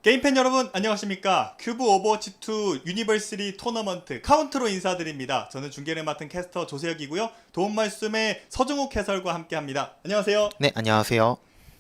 게임팬 여러분 안녕하십니까. 큐브 오버워치2 유니버시티 토너먼트 카운트로 인사드립니다. 저는 중계를 맡은 캐스터 조세혁이고요. 도움 말씀에 서정욱 해설과 함께합니다. 안녕하세요. 네, 안녕하세요.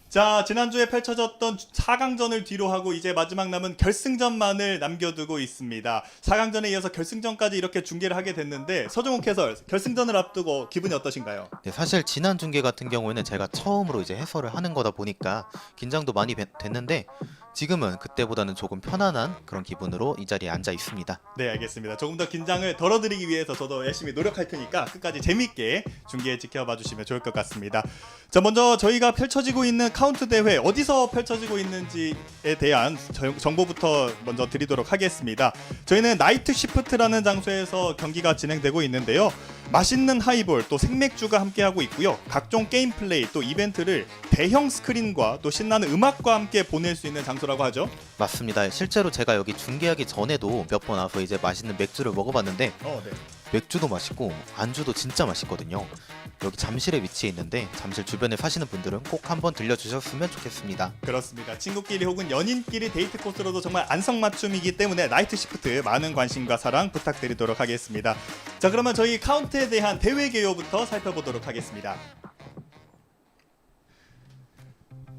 자, 지난주에 펼쳐졌던 4강전을 뒤로 하고 이제 마지막 남은 결승전만을 남겨두고 있습니다. 4강전에 이어서 결승전까지 이렇게 중계를 하게 됐는데 서정욱 해설, 결승전을 앞두고 기분이 어떠신가요? 네, 사실 지난 중계 같은 경우에는 제가 처음으로 이제 해설을 하는 거다 보니까 긴장도 많이 됐는데 지금은 그때보다는 조금 편안한 그런 기분으로 이 자리에 앉아 있습니다. 네, 알겠습니다. 조금 더 긴장을 덜어드리기 위해서 저도 열심히 노력할 테니까 끝까지 재밌게 중계 지켜봐 주시면 좋을 것 같습니다. 자, 먼저 저희가 펼쳐지고 있는 카운트 대회 어디서 펼쳐지고 있는지에 대한 정보부터 먼저 드리도록 하겠습니다. 저희는 나이트 시프트라는 장소에서 경기가 진행되고 있는데요. 맛있는 하이볼 또 생맥주가 함께하고 있고요. 각종 게임 플레이 또 이벤트를 대형 스크린과 또 신나는 음악과 함께 보낼 수 있는 장소라고 하죠. 맞습니다. 실제로 제가 여기 중계하기 전에도 몇 번 와서 이제 맛있는 맥주를 먹어봤는데 네. 맥주도 맛있고 안주도 진짜 맛있거든요. 여기 잠실에 위치해 있는데 잠실 주변에 사시는 분들은 꼭 한번 들려주셨으면 좋겠습니다. 그렇습니다. 친구끼리 혹은 연인끼리 데이트 코스로도 정말 안성맞춤이기 때문에 나이트 시프트 많은 관심과 사랑 부탁드리도록 하겠습니다. 자, 그러면 저희 카운트에 대한 대회 개요부터 살펴보도록 하겠습니다.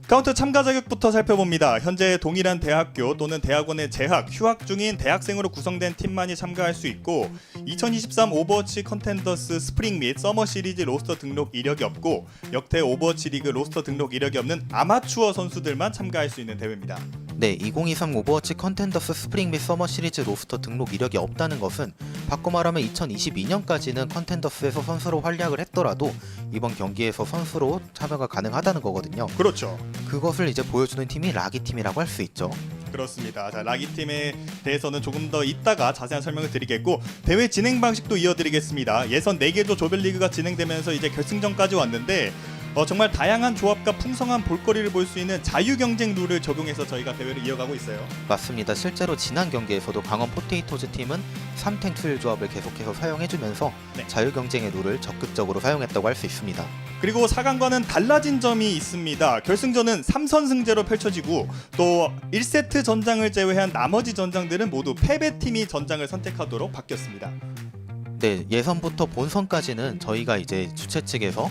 카운트 참가 자격부터 살펴봅니다. 현재 동일한 대학교 또는 대학원에 재학, 휴학 중인 대학생으로 구성된 팀만이 참가할 수 있고 2023 오버워치 컨텐더스 스프링 및 서머 시리즈 로스터 등록 이력이 없고 역대 오버워치 리그 로스터 등록 이력이 없는 아마추어 선수들만 참가할 수 있는 대회입니다. 네, 2023 오버워치 컨텐더스 스프링 및 서머 시리즈 로스터 등록 이력이 없다는 것은 바꿔 말하면 2022년까지는 컨텐더스에서 선수로 활약을 했더라도 이번 경기에서 선수로 참여가 가능하다는 거거든요. 그렇죠. 그것을 이제 보여주는 팀이 라기 팀이라고 할 수 있죠. 그렇습니다. 자, 라기 팀에 대해서는 조금 더 이따가 자세한 설명을 드리겠고 대회 진행 방식도 이어드리겠습니다. 예선 4개조 조별리그가 진행되면서 이제 결승전까지 왔는데 정말 다양한 조합과 풍성한 볼거리를 볼 수 있는 자유경쟁 룰을 적용해서 저희가 대회를 이어가고 있어요. 맞습니다. 실제로 지난 경기에서도 강원 포테이토즈 팀은 3탱 투일 조합을 계속해서 사용해주면서 네. 자유경쟁의 룰을 적극적으로 사용했다고 할 수 있습니다. 그리고 4강과는 달라진 점이 있습니다. 결승전은 3선승제로 펼쳐지고 또 1세트 전장을 제외한 나머지 전장들은 모두 패배팀이 전장을 선택하도록 바뀌었습니다. 네, 예선부터 본선까지는 저희가 이제 주최 측에서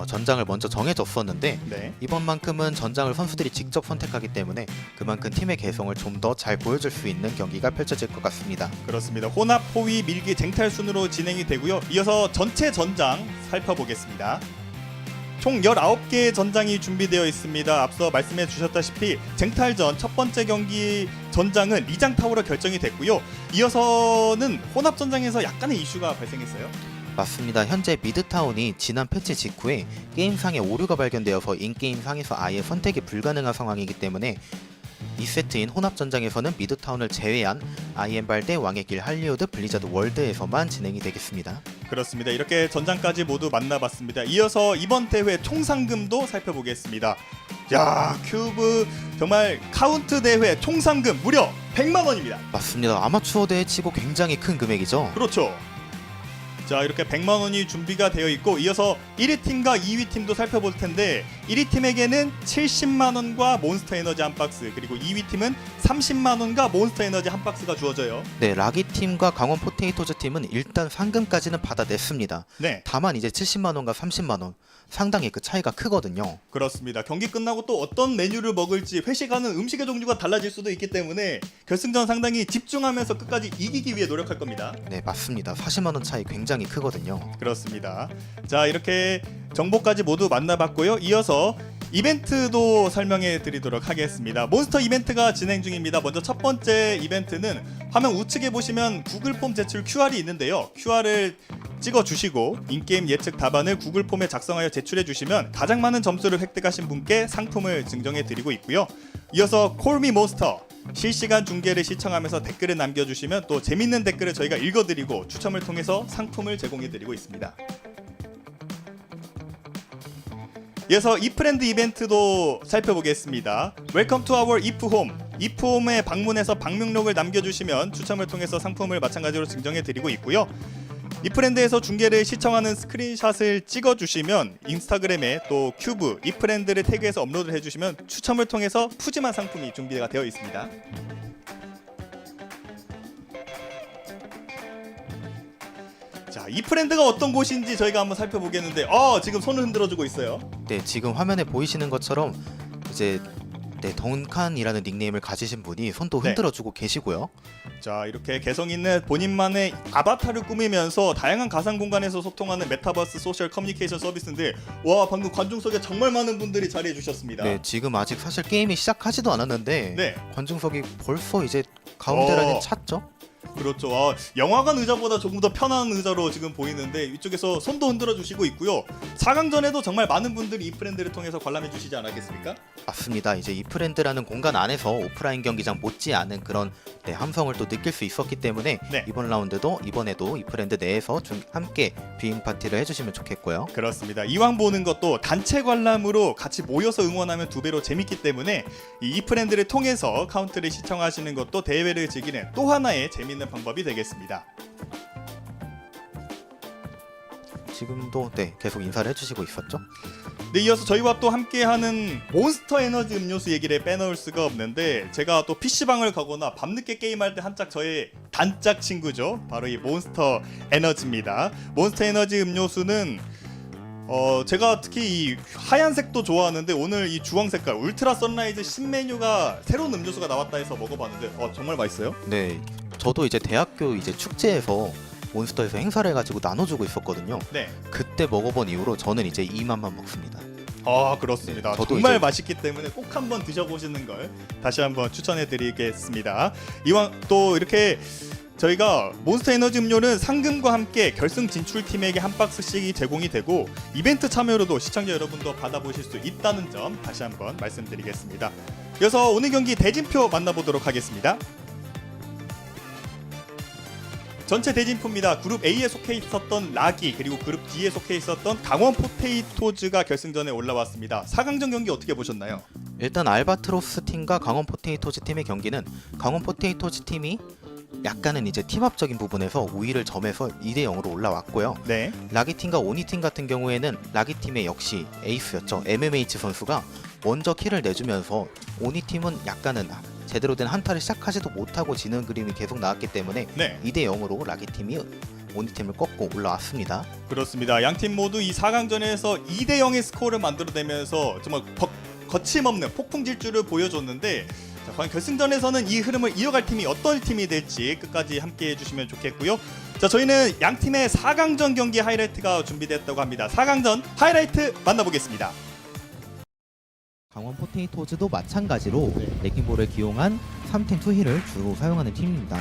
전장을 먼저 정해줬었는데 네. 이번만큼은 전장을 선수들이 직접 선택하기 때문에 그만큼 팀의 개성을 좀 더 잘 보여줄 수 있는 경기가 펼쳐질 것 같습니다. 그렇습니다. 혼합, 호위, 밀기, 쟁탈 순으로 진행이 되고요. 이어서 전체 전장 살펴보겠습니다. 총 19개의 전장이 준비되어 있습니다. 앞서 말씀해 주셨다시피 쟁탈전 첫 번째 경기 전장은 리장타워로 결정이 됐고요. 이어서는 혼합 전장에서 약간의 이슈가 발생했어요. 맞습니다. 현재 미드타운이 지난 패치 직후에 게임상의 오류가 발견되어서 인게임상에서 아예 선택이 불가능한 상황이기 때문에 2세트인 혼합전장에서는 미드타운을 제외한 아이엠발대 왕의 길 할리우드 블리자드 월드에서만 진행이 되겠습니다. 그렇습니다. 이렇게 전장까지 모두 만나봤습니다. 이어서 이번 대회 총 상금도 살펴보겠습니다. 야, 큐브 정말 카운트 대회 총 상금 무려 100만 원입니다. 맞습니다. 아마추어 대회 치고 굉장히 큰 금액이죠. 그렇죠. 자, 이렇게 100만 원이 준비가 되어 있고 이어서 1위 팀과 2위 팀도 살펴볼 텐데 1위 팀에게는 70만 원과 몬스터 에너지 한 박스, 그리고 2위 팀은 30만 원과 몬스터 에너지 한 박스가 주어져요. 네, 라기 팀과 강원 포테이토즈 팀은 일단 상금까지는 받아냈습니다. 네. 다만 이제 70만 원과 30만 원 상당히 그 차이가 크거든요. 그렇습니다. 경기 끝나고 또 어떤 메뉴를 먹을지 회식하는 음식의 종류가 달라질 수도 있기 때문에 결승전 상당히 집중하면서 끝까지 이기기 위해 노력할 겁니다. 네, 맞습니다. 40만 원 차이 굉장히 크거든요. 그렇습니다. 자, 이렇게 정보까지 모두 만나봤고요. 이어서 이벤트도 설명해 드리도록 하겠습니다. 몬스터 이벤트가 진행 중입니다. 먼저 첫 번째 이벤트는 화면 우측에 보시면 구글 폼 제출 QR이 있는데요. QR을 찍어 주시고 인게임 예측 답안을 구글 폼에 작성하여 제출해 주시면 가장 많은 점수를 획득하신 분께 상품을 증정해 드리고 있고요. 이어서 콜미 몬스터 실시간 중계를 시청하면서 댓글을 남겨주시면 또 재밌는 댓글을 저희가 읽어드리고 추첨을 통해서 상품을 제공해드리고 있습니다. 이어서 이프랜드 이벤트도 살펴보겠습니다. 웰컴 투 아워 이프홈. 이프홈에 방문해서 방명록을 남겨주시면 추첨을 통해서 상품을 마찬가지로 증정해드리고 있고요. 이프랜드에서 중계를 시청하는 스크린샷을 찍어주시면 인스타그램에 또 큐브, 이프랜드를 태그해서 업로드를 해주시면 추첨을 통해서 푸짐한 상품이 준비가 되어 있습니다. 자, 이프랜드가 어떤 곳인지 저희가 한번 살펴보겠는데 지금 손을 흔들어주고 있어요. 네, 지금 화면에 보이시는 것처럼 이제 던칸이라는 닉네임을 가지신 분이 손도 네. 흔들어주고 계시고요. 자, 이렇게 개성 있는 본인만의 아바타를 꾸미면서 다양한 가상 공간에서 소통하는 메타버스 소셜 커뮤니케이션 서비스인데 와, 방금 관중석에 정말 많은 분들이 자리해 주셨습니다. 네, 지금 아직 사실 게임이 시작하지도 않았는데 네. 관중석이 벌써 이제 가운데 라인 어. 찼죠? 그렇죠. 영화관 의자보다 조금 더 편한 의자로 지금 보이는데 이쪽에서 손도 흔들어 주시고 있고요. 4강전에도 정말 많은 분들이 이프랜드를 통해서 관람해 주시지 않았겠습니까? 맞습니다. 이제 이프랜드라는 공간 안에서 오프라인 경기장 못지않은 그런 함성을 또 느낄 수 있었기 때문에 네. 이번에도 이프랜드 내에서 함께 뷰잉 파티를 해주시면 좋겠고요. 그렇습니다. 이왕 보는 것도 단체 관람으로 같이 모여서 응원하면 2배로 재밌기 때문에 이 이프랜드를 통해서 카운트를 시청하시는 것도 대회를 즐기는 또 하나의 재밌는 방법이 되겠습니다. 지금도 계속 인사를 해주시고 있었죠? 네, 이어서 저희와 또 함께하는 몬스터 에너지 음료수 얘기를 빼놓을 수가 없는데 제가 또 PC방을 가거나 밤늦게 게임할 때 한짝 저의 단짝 친구죠. 바로 이 몬스터 에너지입니다. 몬스터 에너지 음료수는 제가 특히 이 하얀색도 좋아하는데 오늘 이 주황 색깔 울트라 선라이즈 신메뉴가 새로운 음료수가 나왔다 해서 먹어봤는데 정말 맛있어요. 네, 저도 이제 대학교 축제에서 몬스터에서 행사를 해가지고 나눠주고 있었거든요. 네. 그때 먹어본 이후로 저는 이제 이 맛만 먹습니다. 그렇습니다. 네, 저도 정말 이제 맛있기 때문에 꼭 한번 드셔보시는 걸 다시 한번 추천해드리겠습니다. 이왕 또 이렇게 저희가 몬스터 에너지 음료는 상금과 함께 결승 진출팀에게 한 박스씩이 제공이 되고 이벤트 참여로도 시청자 여러분도 받아보실 수 있다는 점 다시 한번 말씀드리겠습니다. 이어서 오늘 경기 대진표 만나보도록 하겠습니다. 전체 대진표입니다. 그룹 A에 속해 있었던 라기 그리고 그룹 D에 속해 있었던 강원 포테이토즈가 결승전에 올라왔습니다. 4강전 경기 어떻게 보셨나요? 일단 알바트로스 팀과 강원 포테이토즈 팀의 경기는 강원 포테이토즈 팀이 약간은 이제 팀합적인 부분에서 우위를 점해서 2대 0으로 올라왔고요. 네. 라기 팀과 오니 팀 같은 경우에는 라기 팀의 역시 에이스였죠. MMH 선수가 먼저 킬을 내주면서 오니 팀은 약간은 제대로 된 한타를 시작하지도 못하고 지는 그림이 계속 나왔기 때문에 네. 2대 0으로 라기 팀이 오니 팀을 꺾고 올라왔습니다. 그렇습니다. 양팀 모두 이 4강전에서 2대 0의 스코어를 만들어내면서 정말 거침없는 폭풍 질주를 보여줬는데 자, 과연 결승전에서는 이 흐름을 이어갈 팀이 어떤 팀이 될지 끝까지 함께 해주시면 좋겠고요. 자, 저희는 양 팀의 4강전 경기 하이라이트가 준비됐다고 합니다. 4강전 하이라이트 만나보겠습니다. 강원 포테이토즈도 마찬가지로 레킹볼을 기용한 3템 투힐을 주로 사용하는 팀입니다.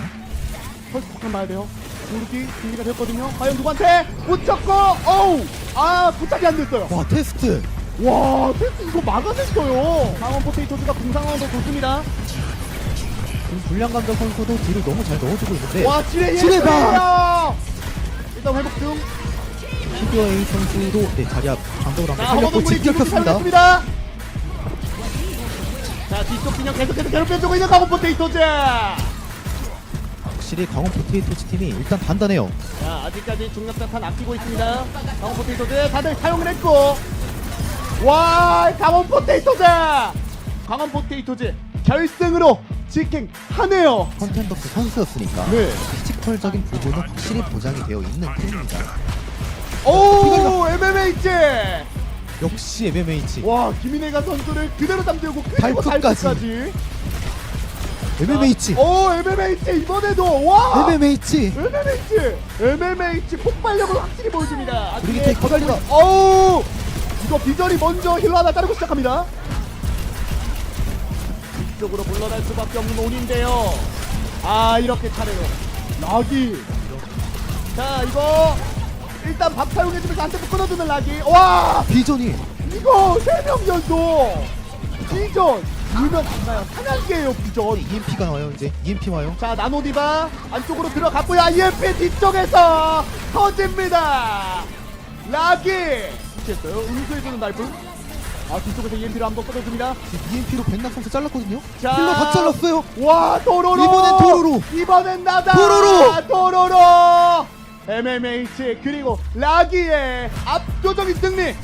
펄스 폭탄 봐야 돼요. 공격이 준비가 됐거든요. 과연 누구한테 붙였고, 어우, 부착이 안 됐어요. 와, 테스트! 와, 테스트 이거 막아냈어요. 강원 포테이토즈가 공상황도 좋습니다. 지금 불량감자 선수도 뒤를 너무 잘 넣어주고 있는데 와, 지뢰 지뢰다! 일단 회복 중. 피규어 A 선수도 자리 앞 방법으로 한번 자, 살렸고 허버동물이 집결켰습니다. 사용했습니다. 자, 뒤쪽 균형 계속해서 괴롭혀주고 있는 강원 포테이토즈. 확실히 강원 포테이토즈 팀이 일단 단단해요. 자, 아직까지 중력자탄 아끼고 있습니다. 강원 포테이토즈 다들 사용을 했고, 와, 강원 포테이토즈 결승으로 직행하네요. 컨텐더스 선수였으니까 네. 피지컬적인 부분은 확실히 보장이 되어 있는 팀입니다. 오, MMH. 역시 MMH. 와, 김인혜가 선수를 그대로 잠들고 그리고 발끝까지. 발끝까지. MMH. 오, MMH 이번에도 와. MMH. MMH 폭발력을 확실히 보여줍니다. 우리 기태 기다리다. 어우, 이거 비전이 먼저 힐러 하나 따르고 시작합니다. 이쪽으로 물러날 수밖에 없는 온인데요. 이렇게 차례요. 락이. 자, 이거 일단 밥 사용해주면서 한테도 끊어주는 락이. 와, 비전이. 이거 3명 연속 비전 이면 안 나요. 사냥개예요 비전. EMP가 와요. 이제 EMP 와요. 자, 나노디바 안쪽으로 들어갔고요. EMP 뒤쪽에서 터집니다. 락이 됐어요. 응수해주는 라이프. 뒤쪽에서 EMP를 한번 꺼내줍니다. EMP로 백낙 선수 잘랐거든요. 자, 힐러 다 잘랐어요. 와, 도로로. 이번엔 도로로. 이번엔 나다. 도로로. 도로로. MMH 그리고 라기의 압도적인 승리.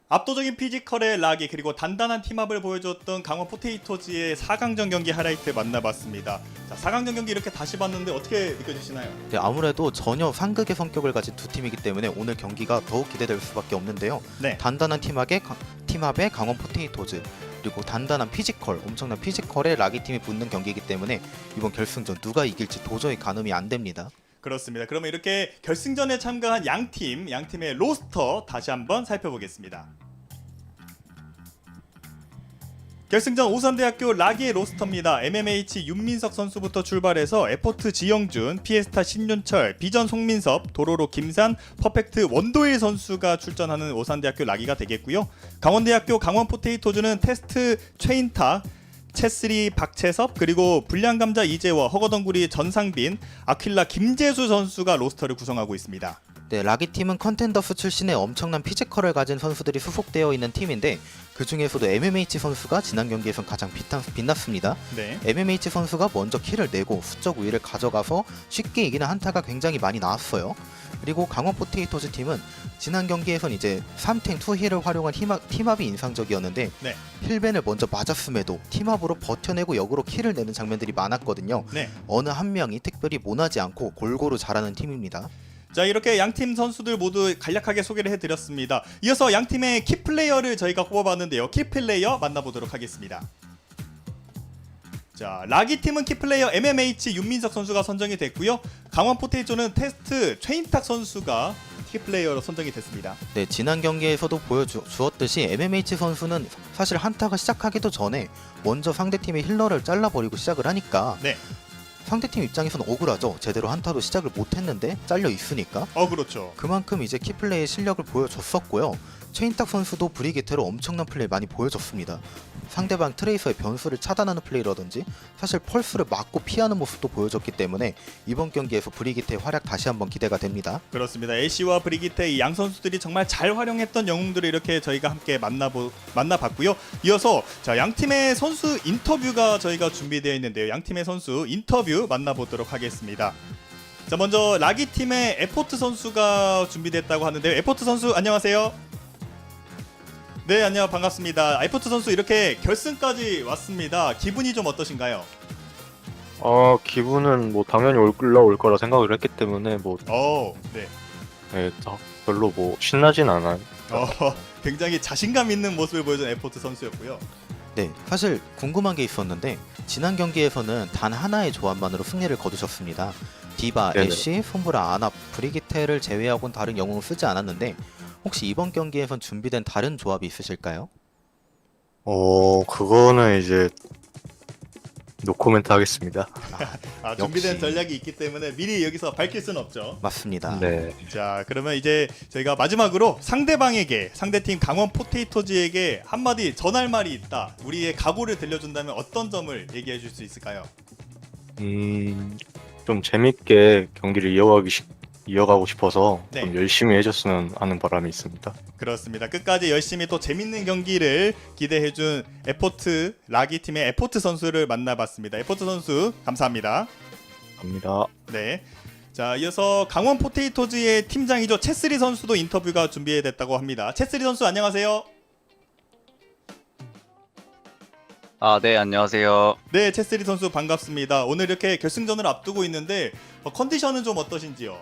압도적인 피지컬의 락이 그리고 단단한 팀업을 보여줬던 강원 포테이토즈의 4강전 경기 하이라이트 만나봤습니다. 자, 4강전 경기 이렇게 다시 봤는데 어떻게 느껴지시나요? 네, 아무래도 전혀 상극의 성격을 가진 두 팀이기 때문에 오늘 경기가 더욱 기대될 수밖에 없는데요. 네. 단단한 팀합의 강원 포테이토즈 그리고 단단한 피지컬, 엄청난 피지컬의 라기 팀이 붙는 경기이기 때문에 이번 결승전 누가 이길지 도저히 가늠이 안 됩니다. 그렇습니다. 그러면 이렇게 결승전에 참가한 양팀의 로스터 다시 한번 살펴보겠습니다. 결승전 오산대학교 라기의 로스터입니다. MMH 윤민석 선수부터 출발해서 에포트 지영준, 피에스타 신윤철, 비전 송민섭, 도로로 김산, 퍼펙트 원도일 선수가 출전하는 오산대학교 라기가 되겠고요. 강원대학교 강원 포테이토즈는 테스트 최인탁, 채쓰리 박채섭, 그리고 불량감자 이재워, 허거덩구리 전상빈, 아퀼라 김재수 선수가 로스터를 구성하고 있습니다. 네, 라기 팀은 컨텐더스 출신의 엄청난 피지컬을 가진 선수들이 소속되어 있는 팀인데 그 중에서도 MMH 선수가 지난 경기에선 가장 빛났습니다. 네. MMH 선수가 먼저 킬을 내고 수적 우위를 가져가서 쉽게 이기는 한타가 굉장히 많이 나왔어요. 그리고 강원 포테이토즈 팀은 지난 경기에선 이제 3탱 2힐을 활용한 팀합이 인상적이었는데 네. 힐벤을 먼저 맞았음에도 팀합으로 버텨내고 역으로 킬을 내는 장면들이 많았거든요. 네. 어느 한 명이 특별히 모나지 않고 골고루 잘하는 팀입니다. 자, 이렇게 양팀 선수들 모두 간략하게 소개를 해드렸습니다. 이어서 양팀의 키플레이어를 저희가 뽑아봤는데요. 키플레이어 만나보도록 하겠습니다. 자, 라기 팀은 키플레이어 MMH 윤민석 선수가 선정이 됐고요. 강원 포테이토는 테스트 최인탁 선수가 키플레이어로 선정이 됐습니다. 네, 지난 경기에서도 보여주었듯이 MMH 선수는 사실 한타가 시작하기도 전에 먼저 상대팀의 힐러를 잘라버리고 시작을 하니까 네. 상대팀 입장에서는 억울하죠. 제대로 한타도 시작을 못했는데 잘려 있으니까. 그렇죠. 그만큼 이제 키플레이의 실력을 보여줬었고요. 최인탁 선수도 브리기테로 엄청난 플레이 많이 보여줬습니다. 상대방 트레이서의 변수를 차단하는 플레이라든지 사실 펄스를 막고 피하는 모습도 보여줬기 때문에 이번 경기에서 브리기테의 활약 다시 한번 기대가 됩니다. 그렇습니다. 애쉬와 브리기테 이 양 선수들이 정말 잘 활용했던 영웅들을 이렇게 저희가 함께 만나봤고요. 이어서 자, 양 팀의 선수 인터뷰가 저희가 준비되어 있는데요. 양 팀의 선수 인터뷰 만나보도록 하겠습니다. 자, 먼저 라기 팀의 에포트 선수가 준비됐다고 하는데요. 에포트 선수 안녕하세요. 네, 안녕, 반갑습니다. 에포트 선수 이렇게 결승까지 왔습니다. 기분이 좀 어떠신가요? 기분은 뭐 당연히 올라올 거라 생각을 했기 때문에 네. 네, 별로 신나진 않아요. 굉장히 자신감 있는 모습을 보여준 에포트 선수였고요. 네, 사실 궁금한 게 있었는데 지난 경기에서는 단 하나의 조합만으로 승리를 거두셨습니다. 디바, 네네. 애쉬, 솜브라, 아나, 브리기테를 제외하고는 다른 영웅을 쓰지 않았는데 혹시 이번 경기에선 준비된 다른 조합이 있으실까요? 그거는 이제 노코멘트 하겠습니다. 준비된 역시. 전략이 있기 때문에 미리 여기서 밝힐 수는 없죠. 맞습니다. 네. 자, 그러면 이제 저희가 마지막으로 상대팀 강원 포테이토즈에게 한마디 전할 말이 있다. 우리의 각오를 들려준다면 어떤 점을 얘기해 줄 수 있을까요? 좀 재밌게 경기를 이어가고 싶어서 네. 좀 열심히 해줬으면 하는 바람이 있습니다. 그렇습니다. 끝까지 열심히 또 재밌는 경기를 기대해준 에포트 라기 팀의 에포트 선수를 만나봤습니다. 에포트 선수 감사합니다. 갑니다. 네. 자, 이어서 강원 포테이토즈의 팀장이죠. 채쓰리 선수도 인터뷰가 준비됐다고 합니다. 채쓰리 선수 안녕하세요. 네, 안녕하세요. 네, 채쓰리 선수 반갑습니다. 오늘 이렇게 결승전을 앞두고 있는데 컨디션은 좀 어떠신지요?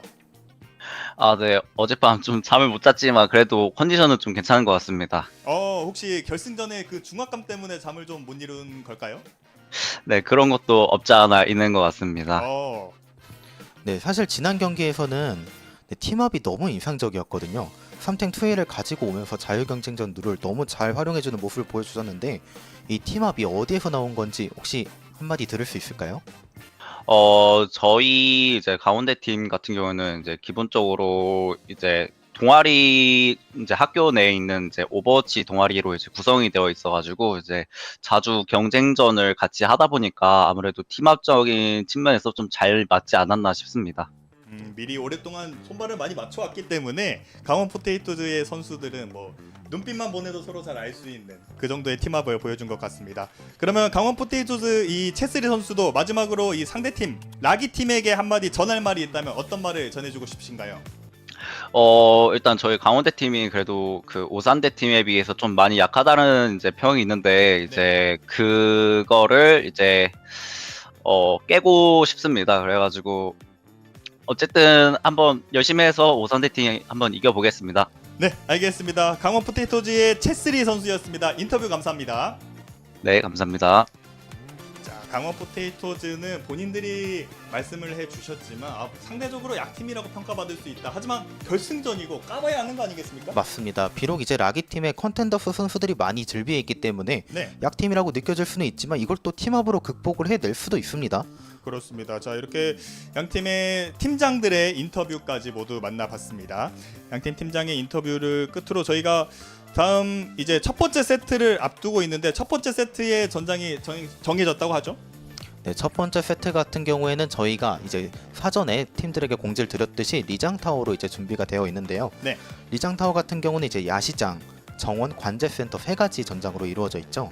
네, 어젯밤 좀 잠을 못 잤지만 그래도 컨디션은 좀 괜찮은 것 같습니다. 혹시 결승전에 그 중압감 때문에 잠을 좀 못 이룬 걸까요? 네, 그런 것도 없지 않아 있는 것 같습니다. 네, 사실 지난 경기에서는 팀업이 너무 인상적이었거든요. 3탱 2힐을 가지고 오면서 자유경쟁전 룰을 너무 잘 활용해주는 모습을 보여주셨는데 이 팀업이 어디에서 나온 건지 혹시 한마디 들을 수 있을까요? 저희 이제 강원대 팀 같은 경우는 이제 기본적으로 이제 동아리 이제 학교 내에 있는 이제 오버워치 동아리로 이제 구성이 되어 있어가지고 이제 자주 경쟁전을 같이 하다 보니까 아무래도 팀합적인 측면에서 좀 잘 맞지 않았나 싶습니다. 미리 오랫동안 손발을 많이 맞춰왔기 때문에 강원 포테이토즈의 선수들은 뭐 눈빛만 보내도 서로 잘 알 수 있는 그 정도의 팀합을 보여준 것 같습니다. 그러면 강원 포테이토즈 이 채스리 선수도 마지막으로 이 상대팀 라기 팀에게 한마디 전할 말이 있다면 어떤 말을 전해주고 싶으신가요? 일단 저희 강원대 팀이 그래도 그 오산대 팀에 비해서 좀 많이 약하다는 이제 평이 있는데 이제 그거를 이제 깨고 싶습니다. 그래가지고 어쨌든 한번 열심히 해서 오산대 팀 한번 이겨보겠습니다. 네, 알겠습니다. 강원 포테이토즈의 채스리 선수였습니다. 인터뷰 감사합니다. 네, 감사합니다. 자, 강원 포테이토즈는 본인들이 말씀을 해주셨지만 상대적으로 약팀이라고 평가받을 수 있다. 하지만 결승전이고 까봐야 하는 거 아니겠습니까? 맞습니다. 비록 이제 라기 팀의 컨텐더스 선수들이 많이 즐비해 있기 때문에 네, 약팀이라고 느껴질 수는 있지만 이걸 또 팀합으로 극복을 해낼 수도 있습니다. 그렇습니다. 자, 이렇게 양팀의 팀장들의 인터뷰까지 모두 만나봤습니다. 양팀 팀장의 인터뷰를 끝으로 저희가 다음 이제 첫 번째 세트를 앞두고 있는데 첫 번째 세트의 전장이 정해졌다고 하죠? 네, 첫 번째 세트 같은 경우에는 저희가 이제 사전에 팀들에게 공지를 드렸듯이 리장 타워로 이제 준비가 되어 있는데요. 네. 리장 타워 같은 경우는 이제 야시장, 정원, 관제센터 세 가지 전장으로 이루어져 있죠.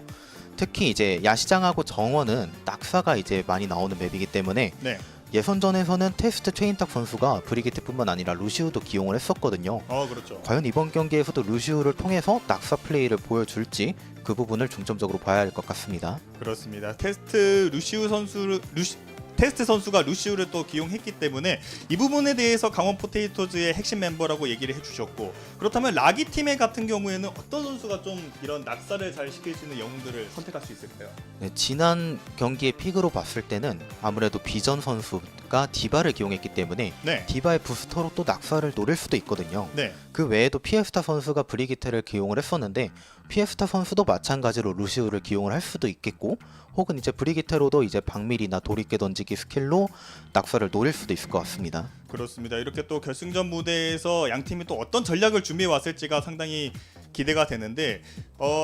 특히 이제 야시장하고 정원은 낙사가 이제 많이 나오는 맵이기 때문에 네. 예선전에서는 테스트 최인탁 선수가 브리기트뿐만 아니라 루시우도 기용을 했었거든요. 그렇죠. 과연 이번 경기에서도 루시우를 통해서 낙사 플레이를 보여줄지 그 부분을 중점적으로 봐야 할 것 같습니다. 그렇습니다. 테스트 선수가 루시우를 또 기용했기 때문에 이 부분에 대해서 강원 포테이토즈의 핵심 멤버라고 얘기를 해주셨고, 그렇다면 라기 팀의 같은 경우에는 어떤 선수가 좀 이런 낙사를 잘 시킬 수 있는 영웅들을 선택할 수 있을까요? 네, 지난 경기의 픽으로 봤을 때는 아무래도 비전 선수가 디바를 기용했기 때문에 네. 디바의 부스터로 또 낙사를 노릴 수도 있거든요. 네. 그 외에도 피에스타 선수가 브리기테를 기용을 했었는데 피에스타 선수도 마찬가지로 루시우를 기용을 할 수도 있겠고, 혹은 이제 브리기테로도 이제 박밀이나 도리깨 던지기 스킬로 낙사를 노릴 수도 있을 것 같습니다. 그렇습니다. 이렇게 또 결승전 무대에서 양 팀이 또 어떤 전략을 준비해 왔을지가 상당히 기대가 되는데,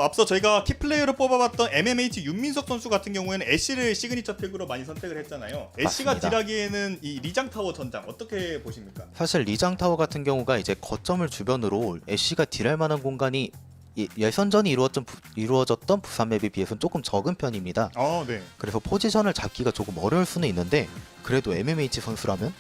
앞서 저희가 키플레이어로 뽑아봤던 MMH 윤민석 선수 같은 경우에는 애쉬를 시그니처 픽으로 많이 선택을 했잖아요. 애쉬가 맞습니다. 딜하기에는 이 리장 타워 전장 어떻게 보십니까? 사실 리장 타워 같은 경우가 이제 거점을 주변으로 애쉬가 딜할 만한 공간이 예선전이 이루어졌던 부산 맵에 비해서는 조금 적은 편입니다. 네. 그래서 포지션을 잡기가 조금 어려울 수는 있는데, 그래도 MMH 선수라면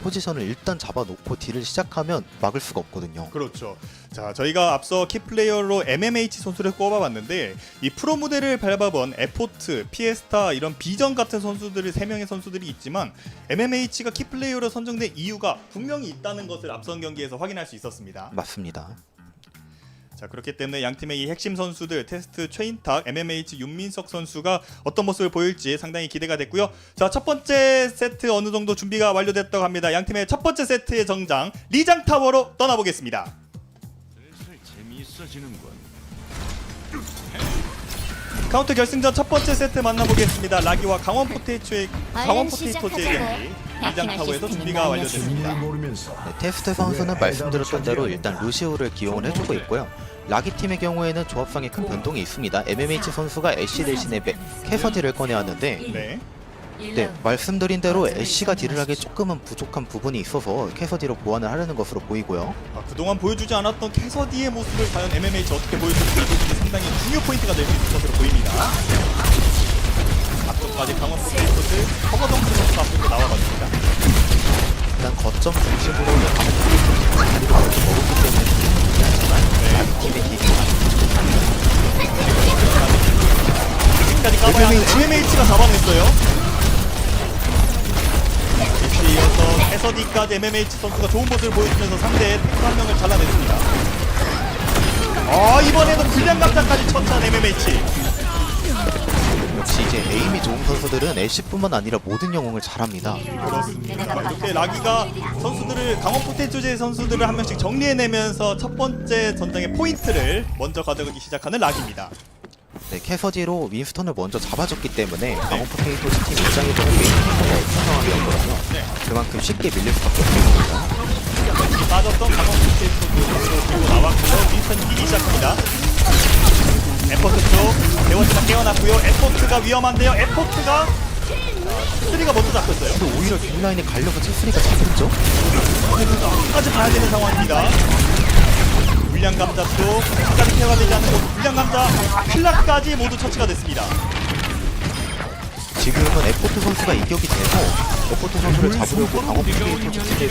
포지션을 일단 잡아놓고 딜을 시작하면 막을 수가 없거든요. 그렇죠. 자, 저희가 앞서 키플레이어로 MMH 선수를 꼽아봤는데 이 프로 무대를 밟아본 에포트, 피에스타 이런 비전 같은 선수들이 3명의 선수들이 있지만 MMH가 키플레이어로 선정된 이유가 분명히 있다는 것을 앞선 경기에서 확인할 수 있었습니다. 맞습니다. 자, 그렇기 때문에 양 팀의 이 핵심 선수들 테스트 최인탁, MMH 윤민석 선수가 어떤 모습을 보일지 상당히 기대가 됐고요. 자, 첫 번째 세트 어느 정도 준비가 완료됐다고 합니다. 양 팀의 첫 번째 세트의 정장 리장 타워로 떠나보겠습니다. 카운트 결승전 첫 번째 세트 만나보겠습니다. 라기와 강원 포테이토즈의 경기 리장 타워에서 준비가 완료됐습니다. 네, 테스트 선수는 말씀드렸던 대로 일단 루시우를 기용을 해주고 있고요. 라기 팀의 경우에는 조합상에 큰 변동이 있습니다. MMH 선수가 애쉬 대신에 캐서디를 꺼내왔는데 네, 말씀드린 대로 애쉬가 딜을 하기에 조금은 부족한 부분이 있어서 캐서디로 보완을 하려는 것으로 보이고요. 그동안 보여주지 않았던 캐서디의 모습을 과연 MMH 어떻게 보여줄지 이 부분이 상당히 중요 포인트가 될 수 있을 것으로 보입니다. 앞쪽까지 강원 포테이토즈 허거덩크 선수가 앞으로 나와봤습니다. 일단 거점 중심으로 강원 포테이토즈가 자리를 먹었기 때문에 충분히 하지만 팀의 딜이 여기까지 까봐야 하는 MMH가 잡아냈어요. 이어서 캐서디까지 MMH 선수가 좋은 모습을 보여주면서 상대의 탱크 한 명을 잘라냈습니다. 이번에도 불량 감자까지 처치한 MMH. 역시 이제 에임이 좋은 선수들은 애쉬뿐만 아니라 모든 영웅을 잘합니다. 그렇습니다. 이렇게 라기가 선수들을 강원 포테이토즈의 선수들을 한 명씩 정리해내면서 첫 번째 전장의 포인트를 먼저 가져가기 시작하는 라기입니다. 네, 캐서디로 윈스턴을 먼저 잡아줬기 때문에 강원 포테이토즈 팀 입장에서는 게임 템포가 없는 상황이었거든요. 그만큼 쉽게 밀릴 수밖에 없습니다. 빠졌던 강원 포테이토즈로 들고 나왔고요. 윈스턴이 뛰기 시작합니다. 에포트 쪽 대원이가 깨어났고요. 에포트가 위험한데요. 에포트가 쓰리가 먼저 잡혔어요. 근데 오히려 뒷라인에 갈려서 체스리가 잡혔죠? 끝까지 봐야 되는 상황입니다. 물량 감자 쪽 끝까지 케어가 되지 않는 곳 물량 감자 아킬라까지 모두 처치가 됐습니다. 지금은 에포트 선수가 이격이 돼서 에포트 선수를 잡으려고 강원 포테이토즈 측에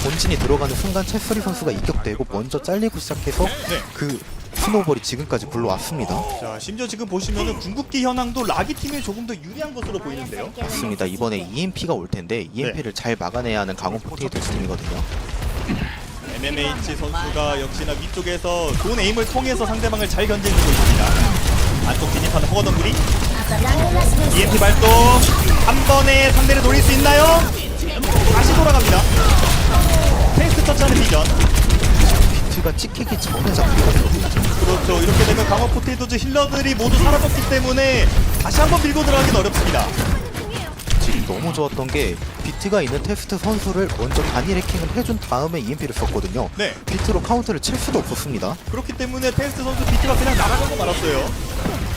본진이 들어가는 순간 체스리 선수가 이격되고 먼저 잘리고 시작해서 네. 그 스노우볼이 지금까지 불러왔습니다. 자, 심지어 지금 보시면은 궁극기 현황도 라기 팀이 조금 더 유리한 것으로 보이는데요. 맞습니다. 이번에 EMP가 올 텐데 EMP를 잘 막아내야 하는 강원 포테이토즈 팀이거든요. MMH 선수가 역시나 위쪽에서 좋은 에임을 통해서 상대방을 잘 견제해주고 있습니다. 안쪽 진입하는 허거덩구리 EMP 발동 한 번에 상대를 노릴 수 있나요? 다시 돌아갑니다. 테스트 터치하는 비전. 비트가 찍히기 전에 잡히거든요. 그렇죠. 이렇게 되면 강원 포테이토즈 힐러들이 모두 사라졌기 때문에 다시 한번 밀고 들어가기는 어렵습니다. 지금 너무 좋았던 게 비트가 있는 테스트 선수를 먼저 단일 해킹을 해준 다음에 EMP를 썼거든요. 네. 비트로 카운터를 칠 수도 없었습니다. 그렇기 때문에 테스트 선수 비트가 그냥 나가고 말았어요.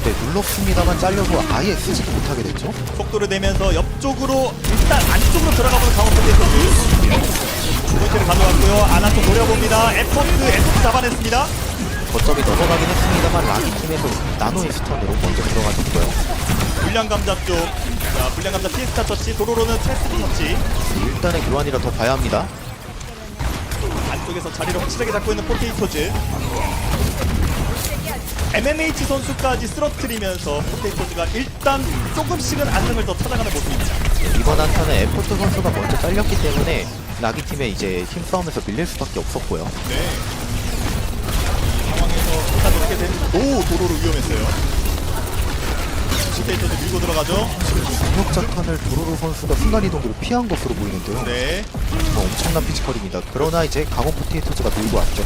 네, 눌렀습니다만 잘려서 아예 쓰지도 못하게 됐죠. 속도를 내면서 옆쪽으로 일단 안쪽으로 들어가보는 강원 포테이토즈. 포인트를 가져왔고요. 안쪽 노려봅니다. 에포트 잡아냈습니다. 거점이 넘어가긴 했습니다만 라기 팀에서 나노의 스턴으로 먼저 들어가졌고요. 불량 감자 쪽. 자, 불량 감자 피스타 터치. 도로로는 테스트 터치. 일단의 교환이라 더 봐야 합니다. 안쪽에서 자리를 확실하게 잡고 있는 포테이토즈. MMH 선수까지 쓰러뜨리면서 포테이토즈가 일단 조금씩은 안정을 더 찾아가는 모습입니다. 이번 한타는 에포트 선수가 먼저 잘렸기 때문에 라기 팀에 이제 힘싸움에서 밀릴 수밖에 없었고요. 네. 이 상황에서 일단 이렇게 된 도로로 위험했어요. 포테이토즈 밀고 들어가죠. 중력자탄을 도로로 선수가 순간이동으로 피한 것으로 보이는데요. 네. 엄청난 피지컬입니다. 그러나 이제 강원 포테이토즈가 밀고 왔죠.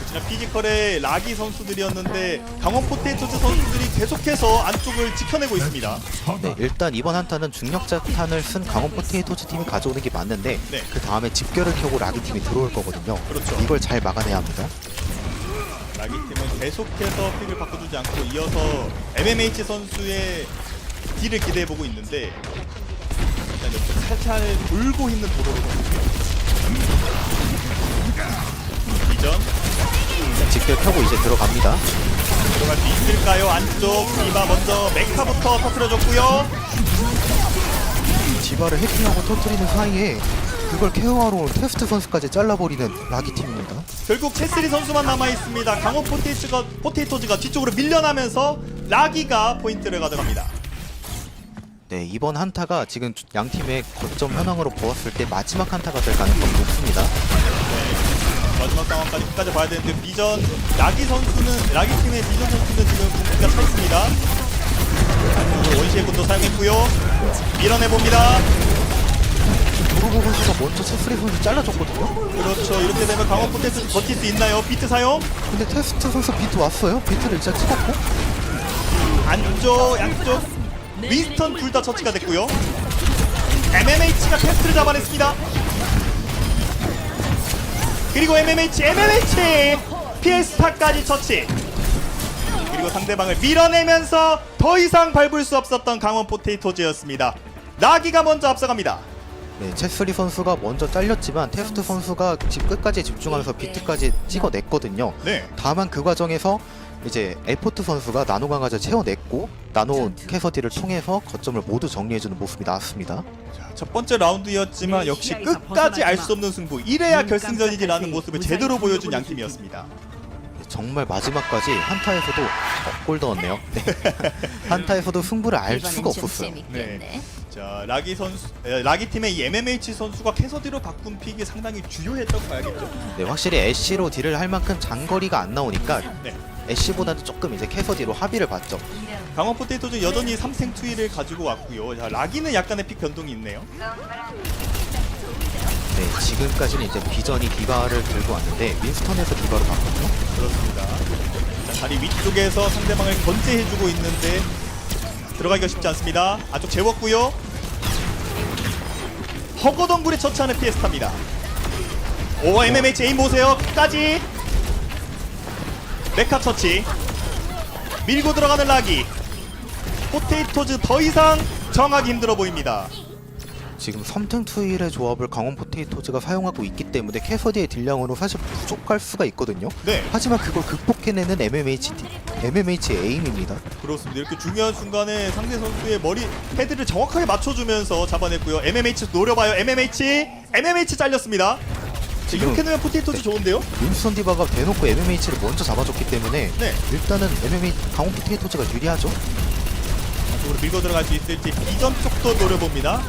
지난 피지컬의 라기 선수들이었는데 강원 포테이토즈 선수들이 계속해서 안쪽을 지켜내고 있습니다. 네, 일단 이번 한타는 중력자탄을 쓴 강원 포테이토즈 팀이 가져오는 게 맞는데 네. 그 다음에 집결을 켜고 라기 팀이 들어올 거거든요. 그렇죠. 이걸 잘 막아내야 합니다. 라기 팀은 계속해서 픽을 바꿔주지 않고 이어서 MMH 선수의 딜을 기대해보고 있는데 일단 이렇게 살살 돌고 있는 도로로 이전 자, 집결 켜고 이제 들어갑니다. 들어갈 수 있을까요? 안쪽 디바 먼저 메카부터 터뜨려줬고요. 디바를 해킹하고 터뜨리는 사이에 그걸 케어하러 온 테스트 선수까지 잘라버리는 라기 팀입니다. 결국 체스리 선수만 남아있습니다. 강원 포테이토즈가 뒤쪽으로 밀려나면서 라기가 포인트를 가져갑니다. 네, 이번 한타가 지금 양 팀의 거점 현황으로 보았을 때 마지막 한타가 될 가능성이 높습니다. 마지막 상황까지 끝까지 봐야 되는데 라기 팀의 비전 선수는 지금 공기가 차 있습니다. 원시의 군도 사용했고요. 밀어내봅니다. 도로보 선수가 먼저 체스리 선수 잘라줬거든요. 그렇죠. 이렇게 되면 강원 포테이토즈 버틸 수 있나요? 비트 사용. 근데 테스트 선수 비트 왔어요. 비트를 일단 찍었고 안쪽 양쪽 윈스턴 둘 다 처치가 됐고요. MMH가 테스트를 잡아냈습니다. 그리고 MMH 피에스타까지 처치. 그리고 상대방을 밀어내면서 더 이상 밟을 수 없었던 강원 포테이토즈였습니다. 라기가 먼저 앞서갑니다. 네, 체스리 선수가 먼저 잘렸지만 테스트 선수가 끝까지 집중하면서 비트까지 찍어냈거든요. 네. 다만 그 과정에서 이제 에포트 선수가 나노 강화제 채워냈고 나노 캐서디를 통해서 거점을 모두 정리해주는 모습이 나왔습니다. 첫 번째 라운드였지만 역시 끝까지 알 수 없는 승부. 이래야 결승전이지라는 모습을 제대로 보여준 양 팀이었습니다. 네, 정말 마지막까지 한타에서도 골 넣었네요. 네. 한타에서도 승부를 알 수가 없었어요. 네. 자, 라기 팀의 이 MMH 선수가 캐서디로 바꾼 픽이 상당히 주요했다고 봐야겠죠. 네, 확실히 애쉬로 딜을 할 만큼 장거리가 안 나오니까 네. 애쉬보다는 조금 이제 캐서디로 합의를 봤죠. 강원 포테이토즈 여전히 3생 투위를 가지고 왔고요. 자, 라기는 약간의 픽 변동이 있네요. 네, 지금까지는 이제 비전이 디바를 들고 왔는데 윈스턴에서 디바로 바꿨죠. 그렇습니다. 자, 다리 위쪽에서 상대방을 건재해주고 있는데 들어가기가 쉽지 않습니다. 안쪽 재웠고요. 허거덩굴에 처치하는 피에스타입니다. 오, MMH 에임 보세요. 끝까지 메카 처치. 밀고 들어가는 라기. 포테이토즈 더 이상 정하기 힘들어 보입니다. 지금 섬탱투일의 조합을 강원 포테이토즈가 사용하고 있기 때문에 캐서디의 딜량으로 사실 부족할 수가 있거든요. 네, 하지만 그걸 극복해내는 MMH의 에임입니다. 그렇습니다. 이렇게 중요한 순간에 상대 선수의 머리 헤드를 정확하게 맞춰주면서 잡아냈고요. MMH 노려봐요. MMH 잘렸습니다. 지금 이렇게 되면 포테이토즈 좋은데요? 윈스턴 디바가 대놓고 MMH를 먼저 잡아줬기 때문에 네, 일단은 강원 포테이토즈가 유리하죠. 쪽으로 밀고 들어갈 수 있을지 이전 쪽도 노려봅니다.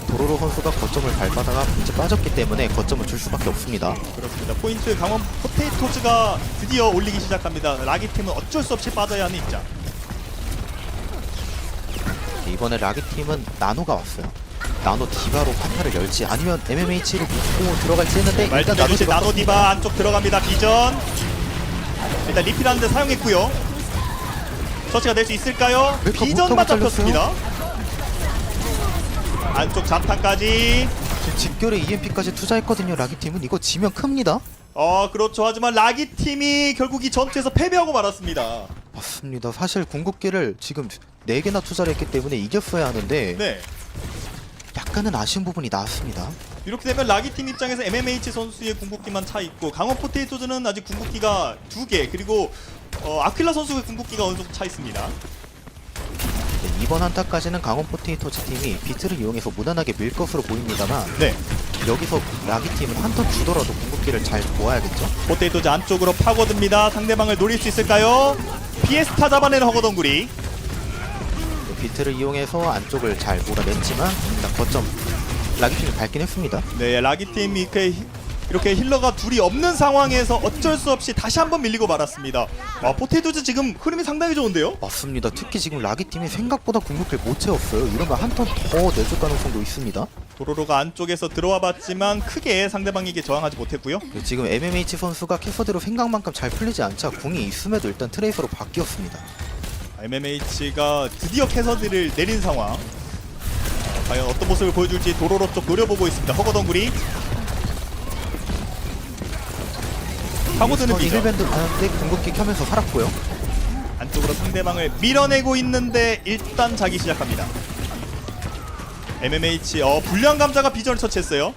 도로로 선수가 거점을 밟아다가 이제 빠졌기 때문에 거점을 줄 수밖에 없습니다. 그렇습니다. 포인트 강원 포테이토즈가 드디어 올리기 시작합니다. 라기 팀은 어쩔 수 없이 빠져야 하는 입장. 이번에 라기 팀은 나노가 왔어요. 나노 디바로 판타를 열지 아니면 MMH를 믿고 들어갈지 했는데 일단 나노 말씀해주신 디바 나노 디바 안쪽 들어갑니다. 비전 일단 리필하는데 사용했고요. 처치가 될 수 있을까요? 왜 비전만 잘렸어요? 잡혔습니다. 안쪽 자탄까지. 지금 집결에 EMP까지 투자했거든요. 라기 팀은 이거 지면 큽니다. 그렇죠. 하지만 라기 팀이 결국 이 전투에서 패배하고 말았습니다. 맞습니다. 사실 궁극기를 지금 4개나 투자를 했기 때문에 이겼어야 하는데 네. 약간은 아쉬운 부분이 나왔습니다. 이렇게 되면 라기 팀 입장에서 MMH 선수의 궁극기만 차 있고 강원 포테이토즈는 아직 궁극기가 2개 그리고 아퀴라 선수의 궁극기가 어느 정도 차 있습니다. 네, 이번 한타까지는 강원 포테이토즈 팀이 비트를 이용해서 무난하게 밀 것으로 보입니다만 네. 여기서 라기 팀은 한 턴 주더라도 궁극기를 잘 모아야겠죠. 포테이토즈 안쪽으로 파고듭니다. 상대방을 노릴 수 있을까요? 피에스타 잡아내는 허거덩구리. 네, 비트를 이용해서 안쪽을 잘 몰아냈지만 일단 거점 라기 팀이 밟긴 했습니다. 네, 라기 팀이 이렇게 힐러가 둘이 없는 상황에서 어쩔 수 없이 다시 한번 밀리고 말았습니다. 포테이토즈 지금 흐름이 상당히 좋은데요? 맞습니다. 특히 지금 라기 팀이 생각보다 궁극기를 못 채웠어요. 이러면 한 턴 더 내줄 가능성도 있습니다. 도로로가 안쪽에서 들어와 봤지만 크게 상대방에게 저항하지 못했고요. 네, 지금 MMH 선수가 캐서드로 생각만큼 잘 풀리지 않자 궁이 있음에도 일단 트레이서로 바뀌었습니다. MMH가 드디어 캐서디를 내린 상황. 과연 어떤 모습을 보여줄지 도로로 쪽 노려보고 있습니다. 허거덩구리. 파고드는 비전. 힐밴드 가는데 궁극기 켜면서 살았고요. 안쪽으로 상대방을 밀어내고 있는데 일단 자기 시작합니다. MMH 불량 감자가 비전을 처치했어요.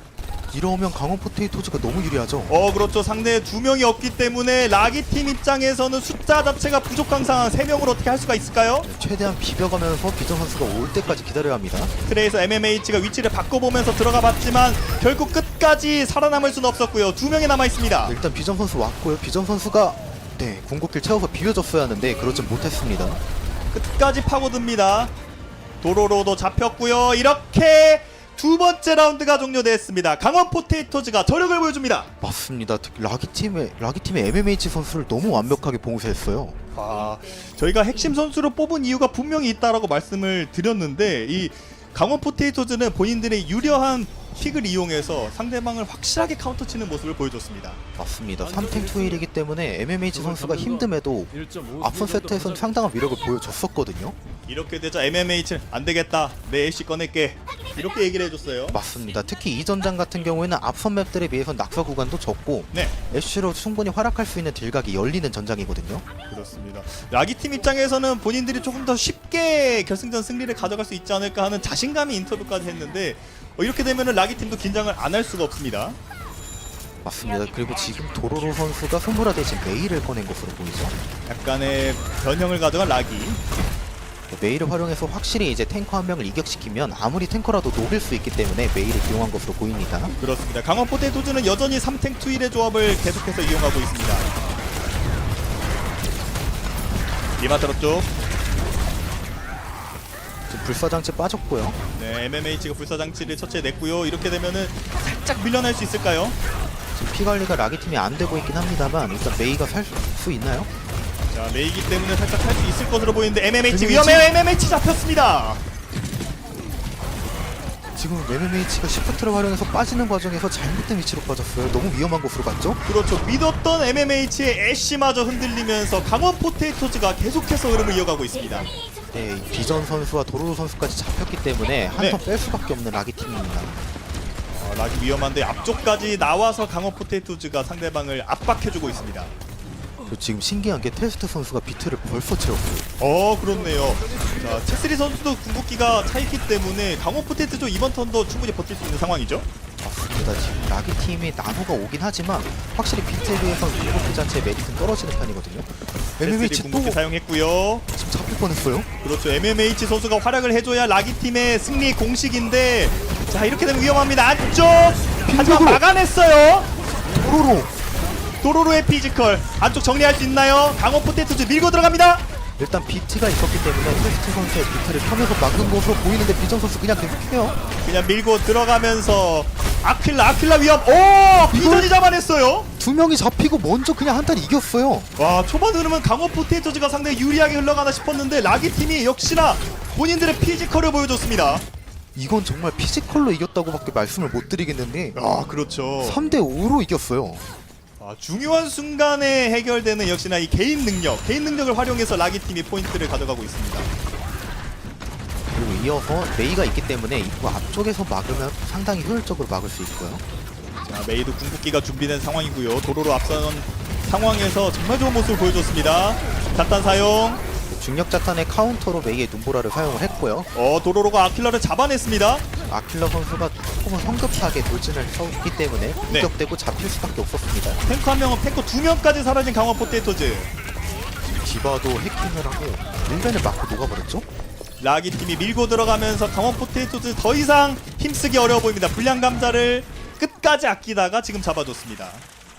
이러면 강원 포테이토즈가 너무 유리하죠. 그렇죠. 상대 2명이 없기 때문에 라기 팀 입장에서는 숫자 자체가 부족한 상황 3명으로 어떻게 할 수가 있을까요? 네, 최대한 비벼가면서 비전 선수가 올 때까지 기다려야 합니다. 트레이서 MMH가 위치를 바꿔보면서 들어가 봤지만 결국 끝까지 살아남을 수는 없었고요. 2명이 남아 있습니다. 일단 비전 선수 왔고요. 비전 선수가 네 궁극기를 채워서 비벼줬어야 하는데 그러진 못했습니다. 끝까지 파고듭니다. 도로로도 잡혔고요. 이렇게 두 번째 라운드가 종료됐습니다. 강원 포테이토즈가 저력을 보여줍니다. 맞습니다. 특히 라기 팀의 MMH 선수를 너무 완벽하게 봉쇄했어요. 저희가 핵심 선수로 뽑은 이유가 분명히 있다라고 말씀을 드렸는데 이 강원 포테이토즈는 본인들의 유려한 픽을 이용해서 상대방을 확실하게 카운터 치는 모습을 보여줬습니다. 맞습니다. 3탱 투일이기 때문에 MMH 선수가 힘듦에도 앞선 세트에서는 상당한 위력을 보여줬었거든요. 이렇게 되자 MMH는 안 되겠다. 내 애쉬 꺼낼게. 이렇게 얘기를 해줬어요. 맞습니다. 특히 이 전장 같은 경우에는 앞선 맵들에 비해서 낙서 구간도 적고 네, 애쉬로 충분히 활약할 수 있는 딜각이 열리는 전장이거든요. 그렇습니다. 라기 팀 입장에서는 본인들이 조금 더 쉽게 결승전 승리를 가져갈 수 있지 않을까 하는 자신감이 인터뷰까지 했는데 이렇게 되면은 라기 팀도 긴장을 안 할 수가 없습니다. 맞습니다. 그리고 지금 도로로 선수가 소무라 대신 메이를 꺼낸 것으로 보이죠. 약간의 변형을 가져간 라기. 메이를 활용해서 확실히 이제 탱커 한 명을 이격시키면 아무리 탱커라도 녹일 수 있기 때문에 메이를 이용한 것으로 보입니다. 그렇습니다. 강원 포테이토즈는 여전히 3탱 투일의 조합을 계속해서 이용하고 있습니다. 리마트로 쪽. 지금 불사장치 빠졌고요. 네, MMH가 불사장치를 처치해냈고요. 이렇게 되면은 살짝 밀려날 수 있을까요? 지금 피 관리가 라기 팀이 안 되고 있긴 합니다만 일단 메이가 살 수 있나요? 자, 메이기 때문에 살짝 할 수 있을 것으로 보이는데 MMH 지금 위험해요. MMH 잡혔습니다. 지금 MMH가 시프트를 활용해서 빠지는 과정에서 잘못된 위치로 빠졌어요. 너무 위험한 곳으로 갔죠? 그렇죠. 믿었던 MMH의 애쉬마저 흔들리면서 강원 포테이토즈가 계속해서 흐름을 이어가고 있습니다. 네, 비전 선수와 도로로 선수까지 잡혔기 때문에 한 네. 턴 뺄 수밖에 없는 라기 팀입니다. 락이 위험한데 앞쪽까지 나와서 강원 포테이토즈가 상대방을 압박해주고 있습니다. 지금 신기한 게 테스트 선수가 비트를 벌써 채웠어요. 그렇네요. 자, 체스리 선수도 궁극기가 차있기 때문에 강호 포테이토즈 이번 턴도 충분히 버틸 수 있는 상황이죠. 맞습니다. 지금 라기 팀의 나노가 오긴 하지만 확실히 비트에 비해서 궁극기 자체의 메리트는 떨어지는 편이거든요. MMH 체스리 또 궁극기 사용했고요. 지금 잡힐 뻔했어요. 그렇죠. MMH 선수가 활약을 해줘야 라기 팀의 승리 공식인데, 자 이렇게 되면 위험합니다. 안쪽 하지만 빈벽으로. 막아냈어요. 도로로 도로로의 피지컬 안쪽 정리할 수 있나요? 강호 포테이토즈 밀고 들어갑니다. 일단 비트가 있었기 때문에 테스트 선수의 비트를 펴면서 막는 것으로 보이는데 비전 선수 그냥 계속해요. 그냥 밀고 들어가면서 아킬라 위험. 오 비전이 잡아냈어요. 두 명이 잡히고 먼저 그냥 한탄 이겼어요. 와 초반 흐름은 강호 포테이토즈가 상당히 유리하게 흘러가나 싶었는데 라기 팀이 역시나 본인들의 피지컬을 보여줬습니다. 이건 정말 피지컬로 이겼다고밖에 말씀을 못 드리겠는데 아 그렇죠. 3대5로 이겼어요. 중요한 순간에 해결되는 역시나 이 개인 능력을 활용해서 라기 팀이 포인트를 가져가고 있습니다. 그리고 이어서 메이가 있기 때문에 입구 앞쪽에서 막으면 상당히 효율적으로 막을 수 있고요. 자 메이도 궁극기가 준비된 상황이고요. 도로로 앞선 상황에서 정말 좋은 모습을 보여줬습니다. 자탄 사용. 중력 자탄의 카운터로 메이의 눈보라를 사용을 했고요. 도로로가 아킬라를 잡아냈습니다. 아킬라 선수가 조금 성급하게 돌진을 했기 때문에 네. 이격되고 잡힐 수밖에 없었습니다. 탱크 한 명은 탱크 2명까지 사라진 강화 포테이토즈. 디바도 해킹을 하고 일변을 막고 녹아버렸죠? 라기 팀이 밀고 들어가면서 강원 포테이토즈 더 이상 힘쓰기 어려워 보입니다. 불량 감자를 끝까지 아끼다가 지금 잡아줬습니다.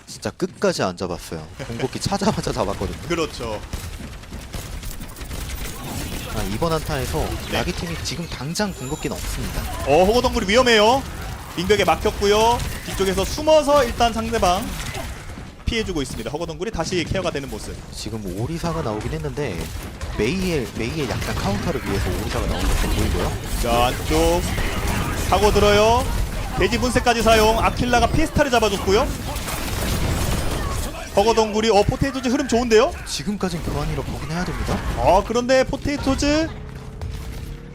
진짜 끝까지 안 잡았어요. 공격기 차자마자 잡았거든요. 그렇죠. 이번 한타에서 네. 라기 팀이 지금 당장 궁극기는 없습니다. 호거덩굴이 위험해요. 빙벽에 막혔고요. 뒤쪽에서 숨어서 일단 상대방 피해주고 있습니다. 호거덩굴이 다시 케어가 되는 모습. 지금 오리사가 나오긴 했는데 메이의 약간 카운터를 위해서 오리사가 나오는 것도 보이고요. 자 안쪽 사고 들어요. 돼지 분쇄까지 사용. 아킬라가 피스타를 잡아줬고요. 호거덩굴이 포테이토즈 흐름 좋은데요? 지금까진 교환이라 보긴 해야 됩니다. 그런데 포테이토즈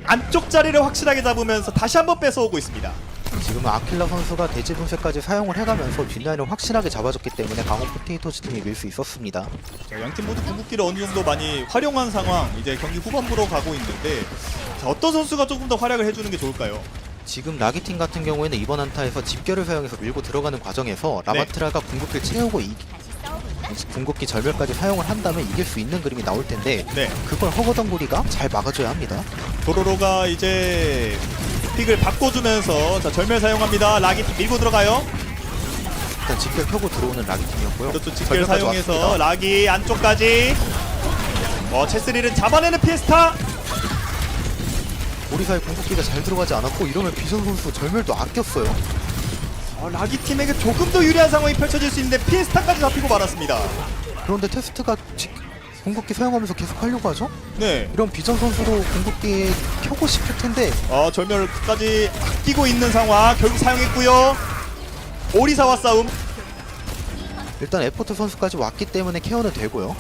안쪽 자리를 확실하게 잡으면서 다시 한번 뺏어오고 있습니다. 지금 아킬라 선수가 대지 분쇄까지 사용을 해가면서 뒷라인을 확실하게 잡아줬기 때문에 강호 포테이토즈 팀이 밀 수 있었습니다. 자, 양팀 모두 궁극기를 어느 정도 많이 활용한 상황. 이제 경기 후반부로 가고 있는데, 자, 어떤 선수가 조금 더 활약을 해주는 게 좋을까요? 지금 라기팀 같은 경우에는 이번 한타에서 집결을 사용해서 밀고 들어가는 과정에서 라마트라가 궁극기를 채우고 궁극기 절멸까지 사용을 한다면 이길 수 있는 그림이 나올 텐데 네. 그걸 허거덩구리가 잘 막아줘야 합니다. 도로로가 이제 픽을 바꿔주면서 자 절멸 사용합니다. 라기팀 밀고 들어가요. 일단 집결 켜고 들어오는 라기팀이었고요. 그렇죠. 직결 절멸까지 사용해서 왔습니다. 라기 안쪽까지 체스리를 잡아내는 피에스타. 오리사의 궁극기가 잘 들어가지 않았고 이러면 비전 선수 절멸도 아꼈어요. 라기 팀에게 조금 더 유리한 상황이 펼쳐질 수 있는데 피에스타까지 잡히고 말았습니다. 그런데 테스트가 궁극기 사용하면서 계속 하려고 하죠? 네. 이런 비전 선수도 궁극기 켜고 싶을 텐데 절멸까지 아끼고 있는 상황. 결국 사용했고요. 오리사와 싸움. 일단 에포트 선수까지 왔기 때문에 케어는 되고요.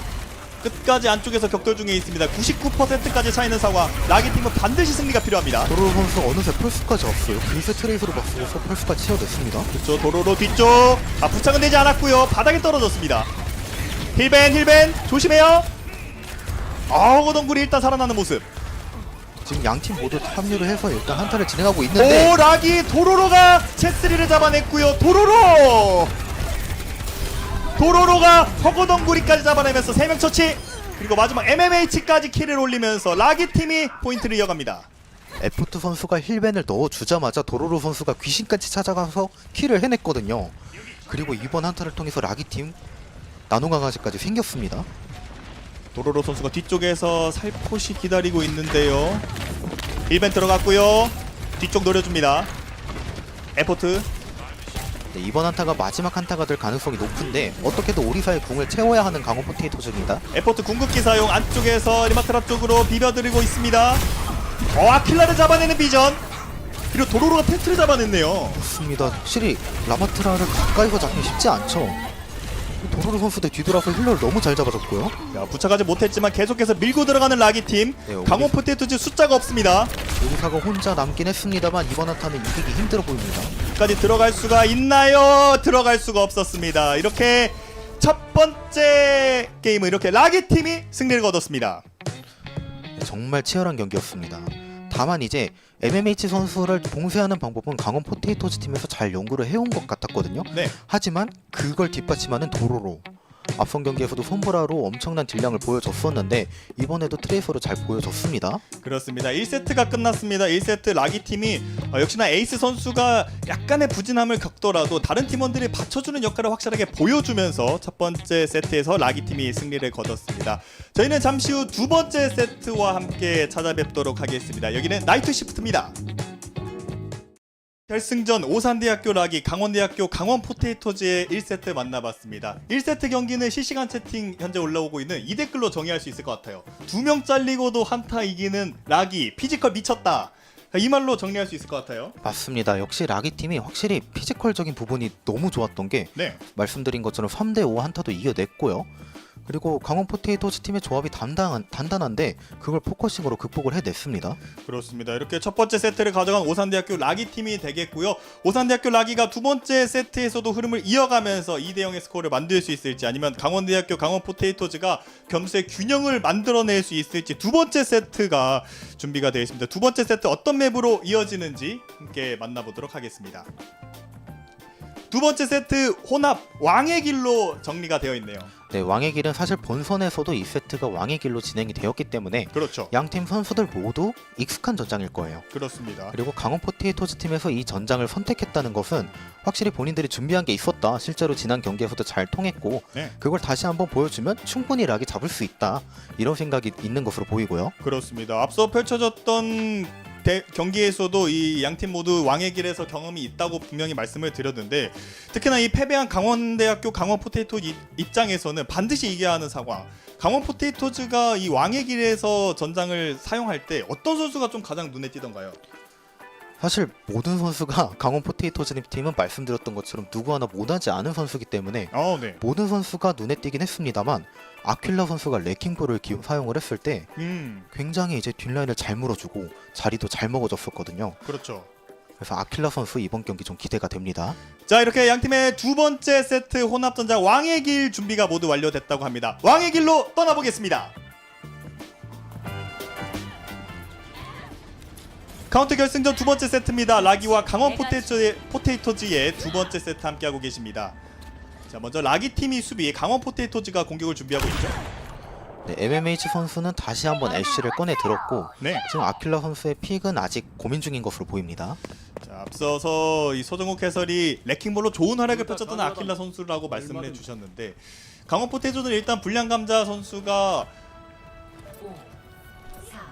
끝까지 안쪽에서 격돌 중에 있습니다. 99%까지 차이는 상황. 라기 팀은 반드시 승리가 필요합니다. 도로로 선수 어느새 펄스까지 왔어요. 그리스 트레이스로 바꾸고서 펄스까지 채워냈습니다. 그렇죠. 도로로 뒤쪽. 부착은 되지 않았고요. 바닥에 떨어졌습니다. 힐벤 조심해요. 호거덩굴이 일단 살아나는 모습. 지금 양팀 모두 합류를 해서 일단 한타를 진행하고 있는데 라기 도로로가 체스리를 잡아냈고요. 도로로가 허거덩구리까지 잡아내면서 3명 처치. 그리고 마지막 MMH까지 킬을 올리면서 라기 팀이 포인트를 이어갑니다. 에포트 선수가 힐벤을 넣어주자마자 도로로 선수가 귀신까지 찾아가서 킬을 해냈거든요. 그리고 이번 한타를 통해서 라기팀 나노강아지까지 생겼습니다. 도로로 선수가 뒤쪽에서 살포시 기다리고 있는데요. 1벤 들어갔고요. 뒤쪽 노려줍니다. 에포트. 네, 이번 한타가 마지막 한타가 될 가능성이 높은데 어떻게든 오리사의 궁을 채워야 하는 강호 포테이토즈입니다. 에포트 궁극기 사용. 안쪽에서 리마트라 쪽으로 비벼드리고 있습니다. 아킬라를 잡아내는 비전. 그리고 도로로가 텐트를 잡아냈네요. 좋습니다. 확실히 라마트라를 가까이서 잡기 쉽지 않죠. 도로로 선수들 뒤돌아서 힐러를 너무 잘 잡아줬고요. 부착하지 못했지만 계속해서 밀고 들어가는 라기팀. 네, 강호 포테이토즈 숫자가 없습니다. 오리사가 혼자 남긴 했습니다만 이번 한타는 이기기 힘들어 보입니다. 끝까지 들어갈 수가 있나요? 들어갈 수가 없었습니다. 이렇게 첫 번째 게임은 이렇게 라기 팀이 승리를 거뒀습니다. 정말 치열한 경기였습니다. 다만 이제 MMH 선수를 봉쇄하는 방법은 강원 포테이토즈 팀에서 잘 연구를 해온 것 같았거든요. 네. 하지만 그걸 뒷받침하는 도로로 앞선 경기에서도 손보라로 엄청난 딜량을 보여줬었는데 이번에도 트레이서로 잘 보여줬습니다. 그렇습니다. 1세트가 끝났습니다. 1세트 라기 팀이 역시나 에이스 선수가 약간의 부진함을 겪더라도 다른 팀원들이 받쳐주는 역할을 확실하게 보여주면서 첫 번째 세트에서 라기 팀이 승리를 거뒀습니다. 저희는 잠시 후 두 번째 세트와 함께 찾아뵙도록 하겠습니다. 여기는 나이트 시프트입니다. 결승전 오산대학교 라기 강원대학교 강원 포테이토즈의 1세트 만나봤습니다. 1세트 경기는 실시간 채팅 현재 올라오고 있는 이 댓글로 정의할 수 있을 것 같아요. 2명 잘리고도 한타 이기는 라기 피지컬 미쳤다. 이 말로 정리할 수 있을 것 같아요. 맞습니다. 역시 라기 팀이 확실히 피지컬적인 부분이 너무 좋았던 게 네. 말씀드린 것처럼 3대5 한타도 이겨냈고요. 그리고 강원 포테이토즈 팀의 조합이 단단한데 그걸 포커싱으로 극복을 해냈습니다. 그렇습니다. 이렇게 첫 번째 세트를 가져간 오산대학교 라기 팀이 되겠고요. 오산대학교 라기가 두 번째 세트에서도 흐름을 이어가면서 2대0의 스코어를 만들 수 있을지 아니면 강원대학교 강원 포테이토즈가 겸수의 균형을 만들어낼 수 있을지 두 번째 세트가 준비가 되어 있습니다. 두 번째 세트 어떤 맵으로 이어지는지 함께 만나보도록 하겠습니다. 두 번째 세트 혼합 왕의 길로 정리가 되어 있네요. 네, 왕의 길은 사실 본선에서도 이 세트가 왕의 길로 진행이 되었기 때문에 그렇죠. 양팀 선수들 모두 익숙한 전장일 거예요. 그렇습니다. 그리고 강원 포테이토즈 팀에서 이 전장을 선택했다는 것은 확실히 본인들이 준비한 게 있었다. 실제로 지난 경기에서도 잘 통했고 네. 그걸 다시 한번 보여주면 충분히 락이 잡을 수 있다. 이런 생각이 있는 것으로 보이고요. 그렇습니다. 앞서 펼쳐졌던 경기에서도 이 양팀 모두 왕의 길에서 경험이 있다고 분명히 말씀을 드렸는데 특히나 이 패배한 강원대학교 강원 포테이토즈 입장에서는 반드시 이겨야 하는 상황. 강원 포테이토즈가 이 왕의 길에서 전장을 사용할 때 어떤 선수가 좀 가장 눈에 띄던가요? 사실 모든 선수가 강원 포테이토즈 팀은 말씀드렸던 것처럼 누구 하나 못하지 않은 선수이기 때문에 네. 모든 선수가 눈에 띄긴 했습니다만 아킬라 선수가 레킹볼을 사용을 했을 때 굉장히 이제 뒷라인을 잘 물어주고 자리도 잘 먹어줬었거든요. 그렇죠. 그래서 아킬라 선수 이번 경기 좀 기대가 됩니다. 자, 이렇게 양팀의 두 번째 세트 혼합전장 왕의 길 준비가 모두 완료됐다고 합니다. 왕의 길로 떠나보겠습니다. 카운트 결승전 두 번째 세트입니다. 라기와 강원 포테이토즈의 두 번째 세트 함께하고 계십니다. 자, 먼저 라기 팀이 수비, 강원 포테이토즈가 공격을 준비하고 있죠. 네, MMH 선수는 다시 한번 애쉬를 꺼내 들었고 네. 지금 아킬라 선수의 픽은 아직 고민 중인 것으로 보입니다. 자, 앞서서 이 소정욱 해설이 레킹볼로 좋은 활약을 펼쳤던 아킬라 선수라고 말씀을 해주셨는데 강원 포테이토즈는 일단 불량 감자 선수가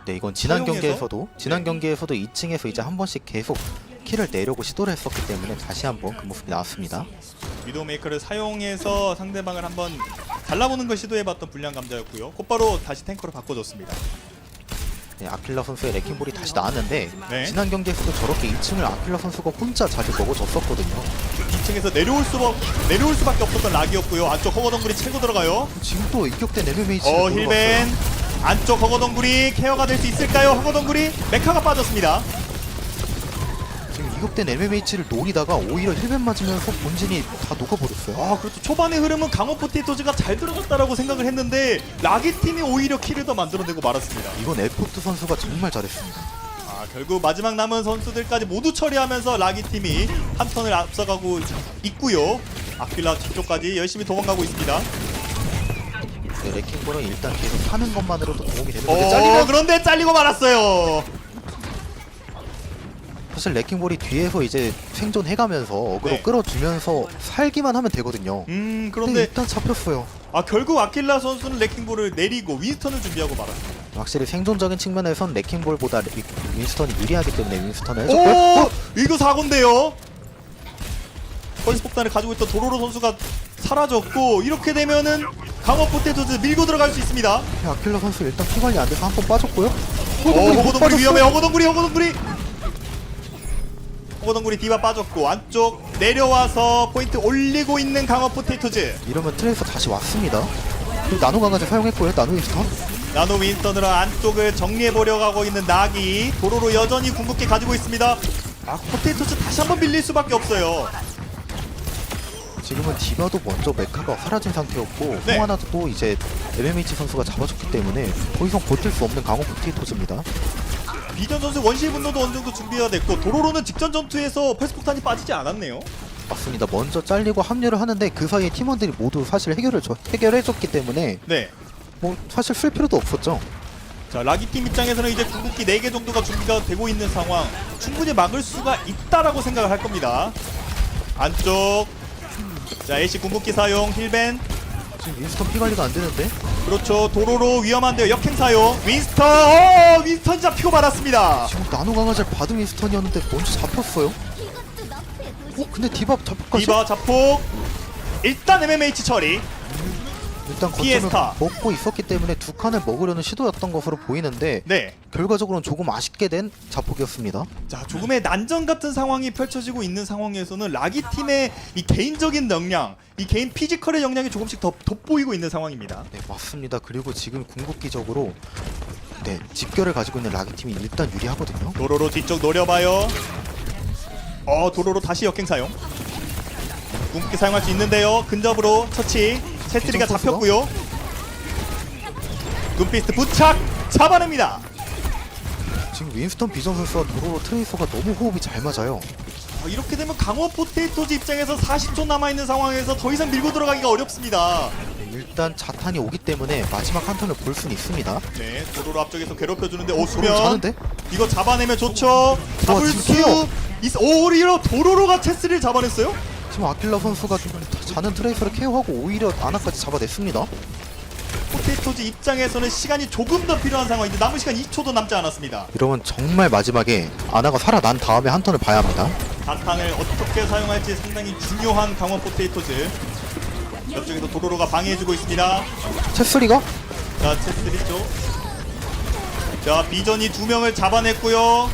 네, 이건 지난 사용해서? 경기에서도 2층에서 이제 한 번씩 계속 킬을 내려고 시도를 했었기 때문에 다시 한번 그 모습이 나왔습니다. 위도우메이커를 사용해서 상대방을 한번 잘라보는 걸 시도해봤던 불량 감자였고요. 곧바로 다시 탱커로 바꿔줬습니다. 네, 아킬라 선수의 레킹볼이 다시 나왔는데 네. 지난 경기에서도 저렇게 2층을 아킬라 선수가 혼자 자주 먹어줬었거든요. 2층에서 내려올 수밖에 없었던 락이었고요. 안쪽 허거덩굴이 채고 들어가요. 지금 또 이격된 MMH 힐벤 안쪽 허거덩굴이 케어가 될 수 있을까요? 허거덩굴이 메카가 빠졌습니다. 지금 이격된 MMH를 노리다가 오히려 힐벤 맞으면서 본진이 다 녹아버렸어요. 아, 그렇죠. 초반의 흐름은 강원 포테이토즈가 잘 들어갔다라고 생각을 했는데 라기 팀이 오히려 킬을 더 만들어내고 말았습니다. 이건 에포트 선수가 정말 잘했습니다. 아, 결국 마지막 남은 선수들까지 모두 처리하면서 라기 팀이 한 턴을 앞서가고 있고요. 아킬라 뒤쪽까지 열심히 도망가고 있습니다. 네, 레킹볼은 일단 계속 하는 것만으로도 도움이 되는데 그런데 잘리고 말았어요. 사실 레킹볼이 뒤에서 이제 생존해가면서 어그로 네. 끌어주면서 살기만 하면 되거든요. 근데 그런데 일단 잡혔어요. 결국 아킬라 선수는 레킹볼을 내리고 윈스턴을 준비하고 말았습니다. 확실히 생존적인 측면에선 레킹볼보다 윈스턴이 유리하기 때문에 윈스턴을 해줬고요. 이거 사고인데요. 펄스 폭탄을 가지고 있던 도로로 선수가 사라졌고 이렇게 되면은 강원 포테이토즈 밀고 들어갈 수 있습니다. 아킬라 선수 일단 피 관리 안 돼서 한 번 빠졌고요. 허거덩굴이 위험해. 허거덩굴이 디바 빠졌고 안쪽 내려와서 포인트 올리고 있는 강원 포테이토즈. 이러면 트레이서 다시 왔습니다. 그리고 나노 강아지 사용했고요. 나노 윈스턴. 나노 윈스턴으로 안쪽을 정리해보려고 하고 있는 낙이 도로로 여전히 궁극기 가지고 있습니다. 포테이토즈 다시 한번 밀릴 수밖에 없어요. 지금은 디바도 먼저 메카가 사라진 상태였고 네. 송하나도 이제 MMH 선수가 잡아줬기 때문에 더 이상 버틸 수 없는 강원 포테이토즈입니다. 비전 선수 원시의 분노도 어느 정도 준비가 됐고 도로로는 직전 전투에서 패스폭탄이 빠지지 않았네요. 맞습니다. 먼저 잘리고 합류를 하는데 그 사이에 팀원들이 모두 사실 해결해줬기 때문에 네. 뭐 사실 쓸 필요도 없었죠. 자, 라기팀 입장에서는 이제 궁극기 4개 정도가 준비가 되고 있는 상황. 충분히 막을 수가 있다라고 생각을 할 겁니다. 안쪽. 자, 애쉬 궁극기 사용, 힐벤. 지금 윈스턴 피 관리가 안 되는데 그렇죠. 도로로 위험한데요. 역행 사용. 윈스턴. 윈스턴 잡히고 말았습니다. 지금 나노 강화제를 받은 윈스턴이었는데 먼저 잡혔어요. 근데 디바 잡혔까지? 디바 자폭. 일단 MMH 처리. 일단 피에스타. 거점을 먹고 있었기 때문에 두 칸을 먹으려는 시도였던 것으로 보이는데 네. 결과적으로는 조금 아쉽게 된 자폭이었습니다. 자, 조금의 난전 같은 상황이 펼쳐지고 있는 상황에서는 라기 팀의 이 개인적인 역량, 이 개인 피지컬의 역량이 조금씩 더 돋보이고 있는 상황입니다. 네 맞습니다. 그리고 지금 궁극기적으로 네 집결을 가지고 있는 라기 팀이 일단 유리하거든요. 도로로 뒤쪽 노려봐요. 도로로 다시 역행 사용. 궁극기 사용할 수 있는데요. 근접으로 처치. 채트리가 비전 잡혔고요. 눈피스트 부착 잡아냅니다. 지금 윈스턴 비전 선수와 도로로 트레이서가 너무 호흡이 잘 맞아요. 이렇게 되면 강원 포테이토즈 입장에서 40초 남아있는 상황에서 더 이상 밀고 들어가기가 어렵습니다. 네, 일단 자탄이 오기 때문에 마지막 한 턴을 볼 수는 있습니다. 네, 도로로 앞쪽에서 괴롭혀주는데 도로 오수면 자는데? 이거 잡아내면 좋죠. 잡을 지금 수 피해요. 오히려 도로로가 체스를 잡아냈어요? 지금 아킬라 선수가 자는 트레이서를 케어하고 오히려 아나까지 잡아냈습니다. 포테이토즈 입장에서는 시간이 조금 더 필요한 상황인데 남은 시간 2초도 남지 않았습니다. 이러면 정말 마지막에 아나가 살아난 다음에 한 턴을 봐야 합니다. 자탄을 어떻게 사용할지 상당히 중요한 강원 포테이토즈. 옆쪽에서 도로로가 방해해주고 있습니다. 체스리가 자, 체스리 쪽. 자, 비전이 2명을 잡아냈고요.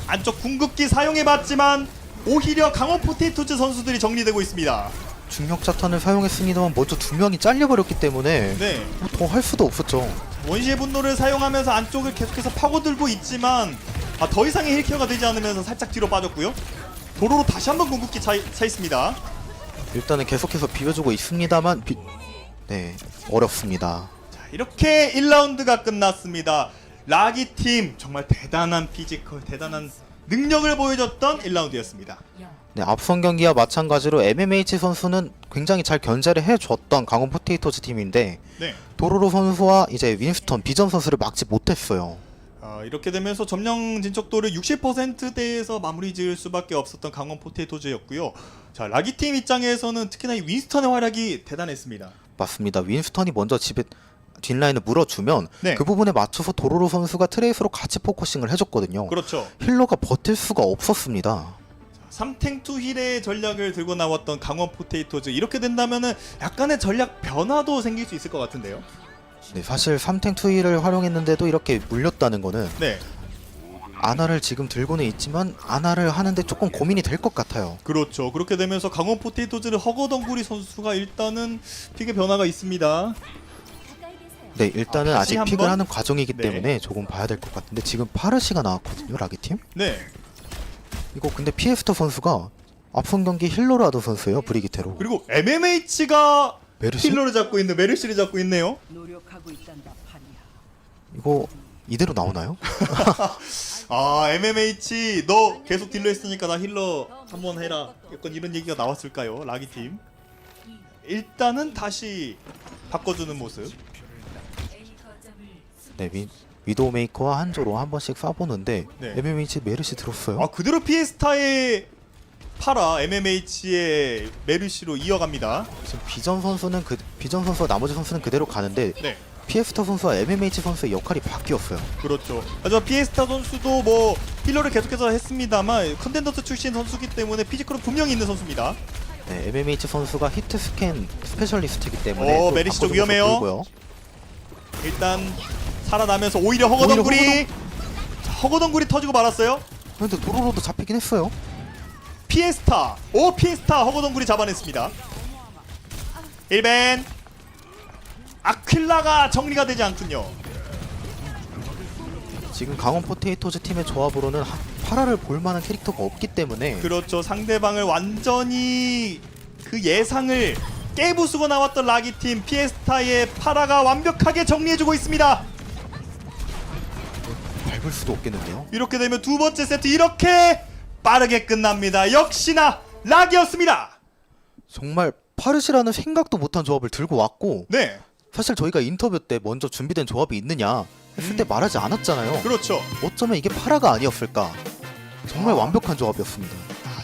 안쪽 궁극기 사용해봤지만 오히려 강원 포테이토즈 선수들이 정리되고 있습니다. 중력 자탄을 사용했습니다만 먼저 두 명이 잘려버렸기 때문에 네, 더 할 수도 없었죠. 원시의 분노를 사용하면서 안쪽을 계속해서 파고들고 있지만 더 이상의 힐케어가 되지 않으면서 살짝 뒤로 빠졌고요. 도로로 다시 한번 궁극기 차 있습니다. 일단은 계속해서 비벼주고 있습니다만 네 어렵습니다. 자, 이렇게 1라운드가 끝났습니다. 라기 팀 정말 대단한 피지컬, 대단한 능력을 보여줬던 1라운드였습니다. 네 앞선 경기와 마찬가지로 MMH 선수는 굉장히 잘 견제를 해줬던 강원 포테이토즈 팀인데 네. 도로로 선수와 이제 윈스턴 비전 선수를 막지 못했어요. 이렇게 되면서 점령 진척도를 60%대에서 마무리 지을 수밖에 없었던 강원 포테이토즈였고요. 자, 라기 팀 입장에서는 특히나 이 윈스턴의 활약이 대단했습니다. 맞습니다. 윈스턴이 먼저 집에 뒷라인을 물어주면 네. 그 부분에 맞춰서 도로로 선수가 트레이스로 같이 포커싱을 해줬거든요. 그렇죠. 힐러가 버틸 수가 없었습니다. 3탱2 힐의 전략을 들고 나왔던 강원 포테이토즈. 이렇게 된다면은 약간의 전략 변화도 생길 수 있을 것 같은데요. 네, 사실 3탱 투이를 활용했는데도 이렇게 물렸다는 거는 네, 아나를 지금 들고는 있지만 아나를 하는데 조금 고민이 될 것 같아요. 그렇죠. 그렇게 되면서 강원 포테이토즈는 허거덩구리 선수가 일단은 픽의 변화가 있습니다. 네, 일단은 다시 아직 한번? 픽을 하는 과정이기 네. 때문에 조금 봐야 될 것 같은데 지금 파르시가 나왔거든요, 라기팀. 네, 이거 근데 피에스터 선수가 앞선 경기 힐러를 하던 선수예요, 브리기테로. 그리고 MMH가 메르시? 힐러를 잡고 있는 메르시를 잡고 있네요. 노력하고 있단다 판이야. 이거 이대로 나오나요? MMH 너 계속 딜러 했으니까 나 힐러 한번 해라. 약간 이런 얘기가 나왔을까요, 라기 팀? 일단은 다시 바꿔주는 모습. 네, 위도우메이커와 한조로 한 번씩 쏴보는데 네. MMH 메르시 들었어요? 그대로 피에스타의 파라 MMH의 메르시로 이어갑니다. 지금 비전 선수와 나머지 선수는 그대로 가는데 네, 피에스타 선수와 MMH 선수의 역할이 바뀌었어요. 그렇죠. 하지만 피에스타 선수도 뭐 힐러를 계속해서 했습니다만 컨텐더스 출신 선수기 때문에 피지컬은 분명히 있는 선수입니다. 네, MMH 선수가 히트 스캔 스페셜리스트이기 때문에 또 메리시 좀 바꿔주면서 위험해요. 돌고요. 일단 살아나면서 오히려 허거덩구리. 자, 허거덩구리 터지고 말았어요. 근데 도로로도 잡히긴 했어요. 피에스타 허거덩구리 잡아냈습니다. 1벤 아킬라가 정리가 되지 않군요. 지금 강원 포테이토즈 팀의 조합으로는 파라를 볼만한 캐릭터가 없기 때문에 그렇죠. 상대방을 완전히 그 예상을 깨부수고 나왔던 라기팀 피에스타의 파라가 완벽하게 정리해주고 있습니다. 밟을 수도 없겠는데요. 이렇게 되면 두 번째 세트 이렇게 빠르게 끝납니다. 역시나 락이었습니다. 정말 파르시라는 생각도 못한 조합을 들고 왔고 네, 사실 저희가 인터뷰 때 먼저 준비된 조합이 있느냐 했을 때 말하지 않았잖아요. 그렇죠. 어쩌면 이게 파라가 아니었을까. 정말 완벽한 조합이었습니다.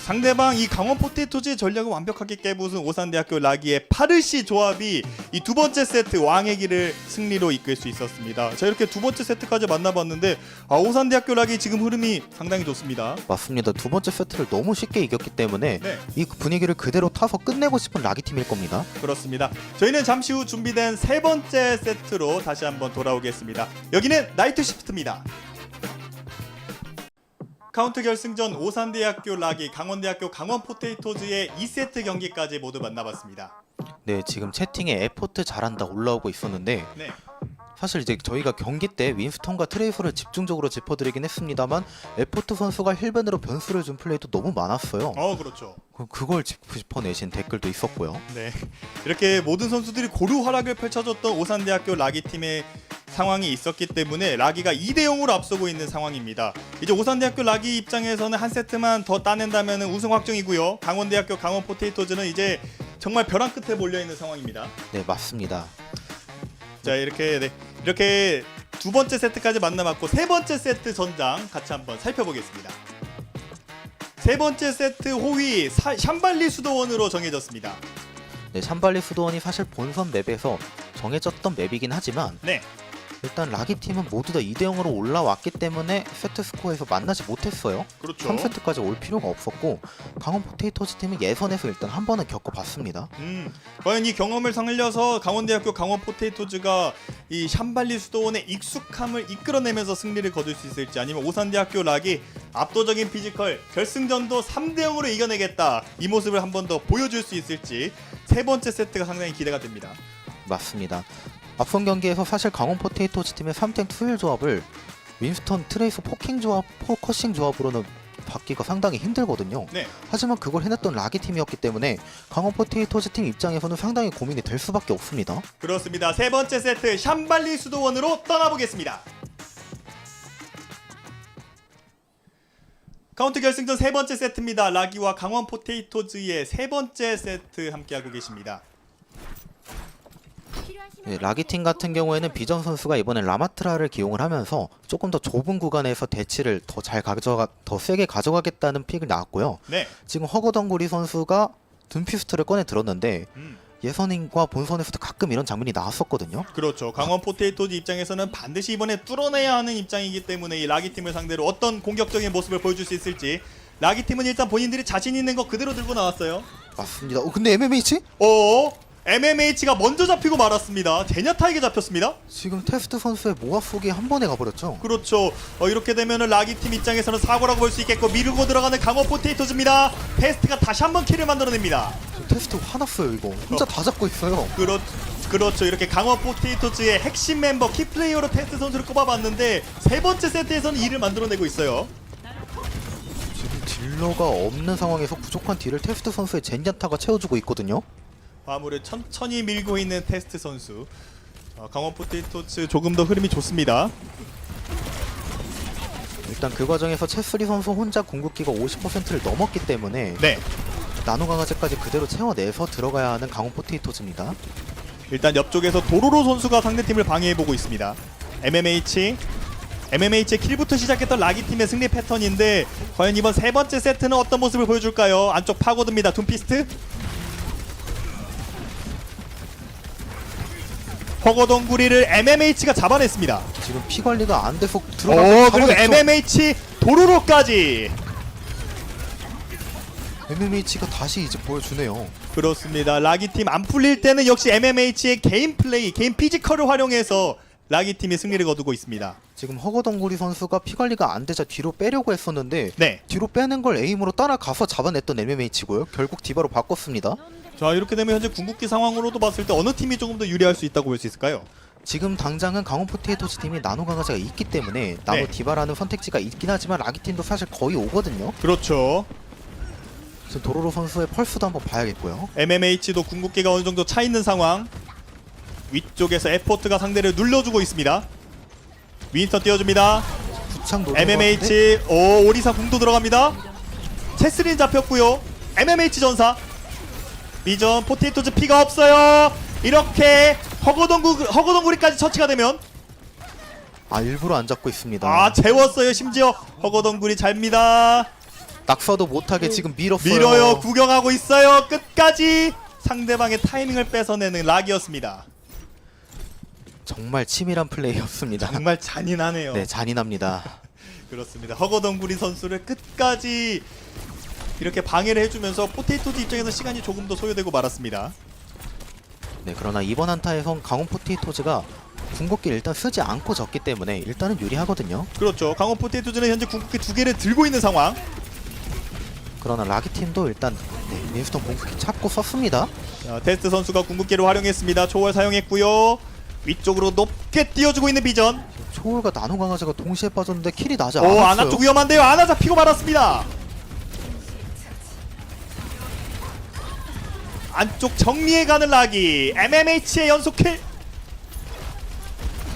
상대방 이 강원 포테이토즈의 전략을 완벽하게 깨부순 오산대학교 라기의 파르시 조합이 이 두 번째 세트 왕의 길을 승리로 이끌 수 있었습니다. 자, 이렇게 두 번째 세트까지 만나봤는데 오산대학교 라기 지금 흐름이 상당히 좋습니다. 맞습니다. 두 번째 세트를 너무 쉽게 이겼기 때문에 네, 이 분위기를 그대로 타서 끝내고 싶은 라기 팀일 겁니다. 그렇습니다. 저희는 잠시 후 준비된 세 번째 세트로 다시 한번 돌아오겠습니다. 여기는 나이트 시프트입니다. 카운트 결승전 오산대학교 라기 강원대학교 강원 포테이토즈의 2세트 경기까지 모두 만나봤습니다. 네, 지금 채팅에 에포트 잘한다 올라오고 있었는데 네, 사실 이제 저희가 경기 때 윈스턴과 트레이서를 집중적으로 짚어드리긴 했습니다만 에포트 선수가 힐벤으로 변수를 준 플레이도 너무 많았어요. 그렇죠. 그걸 짚어내신 댓글도 있었고요. 네, 이렇게 모든 선수들이 고루 활약을 펼쳐줬던 오산대학교 라기 팀의 상황이 있었기 때문에 라기가 2대0으로 앞서고 있는 상황입니다. 이제 오산대학교 라기 입장에서는 한 세트만 더 따낸다면 우승 확정이고요. 강원대학교 강원 포테이토즈는 이제 정말 벼랑 끝에 몰려있는 상황입니다. 네, 맞습니다. 자, 이렇게 두 번째 세트까지 만나봤고 세 번째 세트 전장 같이 한번 살펴보겠습니다. 세 번째 세트 호위 샴발리 수도원으로 정해졌습니다. 네, 샴발리 수도원이 사실 본선 맵에서 정해졌던 맵이긴 하지만 네, 일단 라기 팀은 모두 다 2대0으로 올라왔기 때문에 세트 스코어에서 만나지 못했어요. 그렇죠. 3세트까지 올 필요가 없었고 강원 포테이토즈 팀은 예선에서 일단 한 번은 겪어봤습니다. 과연 이 경험을 살려서 강원대학교 강원 포테이토즈가 이 샴발리 수도원의 익숙함을 이끌어내면서 승리를 거둘 수 있을지, 아니면 오산대학교 락이 압도적인 피지컬 결승전도 3대0으로 이겨내겠다 이 모습을 한 번 더 보여줄 수 있을지 세 번째 세트가 상당히 기대가 됩니다. 맞습니다. 앞선 경기에서 사실 강원 포테이토즈 팀의 3탱 투일 조합을 윈스턴 트레이서 포킹 조합, 포커싱 조합으로는 받기가 상당히 힘들거든요. 네, 하지만 그걸 해냈던 라기 팀이었기 때문에 강원 포테이토즈 팀 입장에서는 상당히 고민이 될 수밖에 없습니다. 그렇습니다. 세 번째 세트 샴발리 수도원으로 떠나보겠습니다. 카운트 결승전 세 번째 세트입니다. 라기와 강원 포테이토즈의 세 번째 세트 함께하고 계십니다. 네, 라기 팀 같은 경우에는 비전 선수가 이번에 라마트라를 기용을 하면서 조금 더 좁은 구간에서 대치를 더 세게 가져가겠다는 픽을 나왔고요. 네, 지금 허거덩구리 선수가 둔피스트를 꺼내 들었는데 음. 예선과 본선에서도 가끔 이런 장면이 나왔었거든요. 그렇죠. 강원 포테이토즈 입장에서는 반드시 이번에 뚫어내야 하는 입장이기 때문에 이 라기 팀을 상대로 어떤 공격적인 모습을 보여줄 수 있을지, 라기 팀은 일단 본인들이 자신 있는 거 그대로 들고 나왔어요. 맞습니다. 근데 MMH? MMH가 먼저 잡히고 말았습니다. 제냐타에게 잡혔습니다. 지금 테스트 선수의 모아 속이 한 번에 가버렸죠. 그렇죠. 이렇게 되면은 라기 팀 입장에서는 사고라고 볼 수 있겠고 밀고 들어가는 강원 포테이토즈입니다. 테스트가 다시 한번 킬을 만들어냅니다. 테스트 화났어요 이거. 혼자 다 잡고 있어요. 그렇죠. 이렇게 강원 포테이토즈의 핵심 멤버 키플레이어로 테스트 선수를 꼽아봤는데 세 번째 세트에서는 이를 만들어내고 있어요. 지금 딜러가 없는 상황에서 부족한 딜을 테스트 선수의 젠야타가 채워주고 있거든요. 화물을 천천히 밀고 있는 테스트 선수. 강원 포테이토즈 조금 더 흐름이 좋습니다. 일단 그 과정에서 체스리 선수 혼자 궁극기가 50%를 넘었기 때문에 네, 나노 강화제까지 그대로 채워내서 들어가야 하는 강원 포테이토즈입니다. 일단 옆쪽에서 도로로 선수가 상대팀을 방해해보고 있습니다. MMH의 킬부터 시작했던 라기 팀의 승리 패턴인데 과연 이번 세 번째 세트는 어떤 모습을 보여줄까요? 안쪽 파고듭니다. 둠피스트. 허거덩구리를 MMH가 잡아냈습니다. 지금 피 관리가 안 돼서 들어가고 그리고 MMH 도로로까지. MMH가 다시 이제 보여주네요. 그렇습니다. 라기팀 안 풀릴 때는 역시 MMH의 개인 플레이, 개인 피지컬을 활용해서 라기팀이 승리를 거두고 있습니다. 지금 허거덩구리 선수가 피 관리가 안 되자 뒤로 빼려고 했었는데 네, 뒤로 빼는 걸 에임으로 따라가서 잡아냈던 MMH고요. 결국 디바로 바꿨습니다. 자, 이렇게 되면 현재 궁극기 상황으로도 봤을 때 어느 팀이 조금 더 유리할 수 있다고 볼 수 있을까요? 지금 당장은 강원 포테이토즈 팀이 나노 강화제가 있기 때문에 나노 네. 디바라는 선택지가 있긴 하지만 라기 팀도 사실 거의 오거든요. 그렇죠. 지금 도로로 선수의 펄스도 한번 봐야겠고요. MMH도 궁극기가 어느 정도 차 있는 상황. 위쪽에서 에포트가 상대를 눌러주고 있습니다. 윈스턴 띄워줍니다. 부창 노리는 것 같은데? MMH 오 오리사 궁도 들어갑니다. 체스린 잡혔고요. MMH 전사. 비전 포테이토즈 피가 없어요. 이렇게 허거덩구리까지 처치가 되면 아 일부러 안 잡고 있습니다. 아 재웠어요. 심지어 허거덩구리 잘입니다. 낙서도 못하게 지금 밀었어요. 밀어요. 구경하고 있어요. 끝까지 상대방의 타이밍을 뺏어내는 락이었습니다. 정말 치밀한 플레이였습니다. 정말 잔인하네요. 네 잔인합니다. 그렇습니다. 허거덩구리 선수를 끝까지 이렇게 방해를 해주면서 포테이토즈 입장에서 시간이 조금 더 소요되고 말았습니다. 네 그러나 이번 한타에선 강원 포테이토즈가 궁극기를 일단 쓰지 않고 졌기 때문에 일단은 유리하거든요. 그렇죠. 강원 포테이토즈는 현재 궁극기 2개를 들고 있는 상황. 그러나 라기 팀도 일단 네, 윈스턴 궁극기 찾고 썼습니다. 자, 테스트 선수가 궁극기를 활용했습니다. 초월 사용했고요. 위쪽으로 높게 띄워주고 있는 비전. 초월과 나노 강화제가 동시에 빠졌는데 킬이 나지 오 않았어요. 아나 쪽 위험한데요. 아나 잡히고 말았습니다. 안쪽 정리해가는 락이 MMH의 연속킬.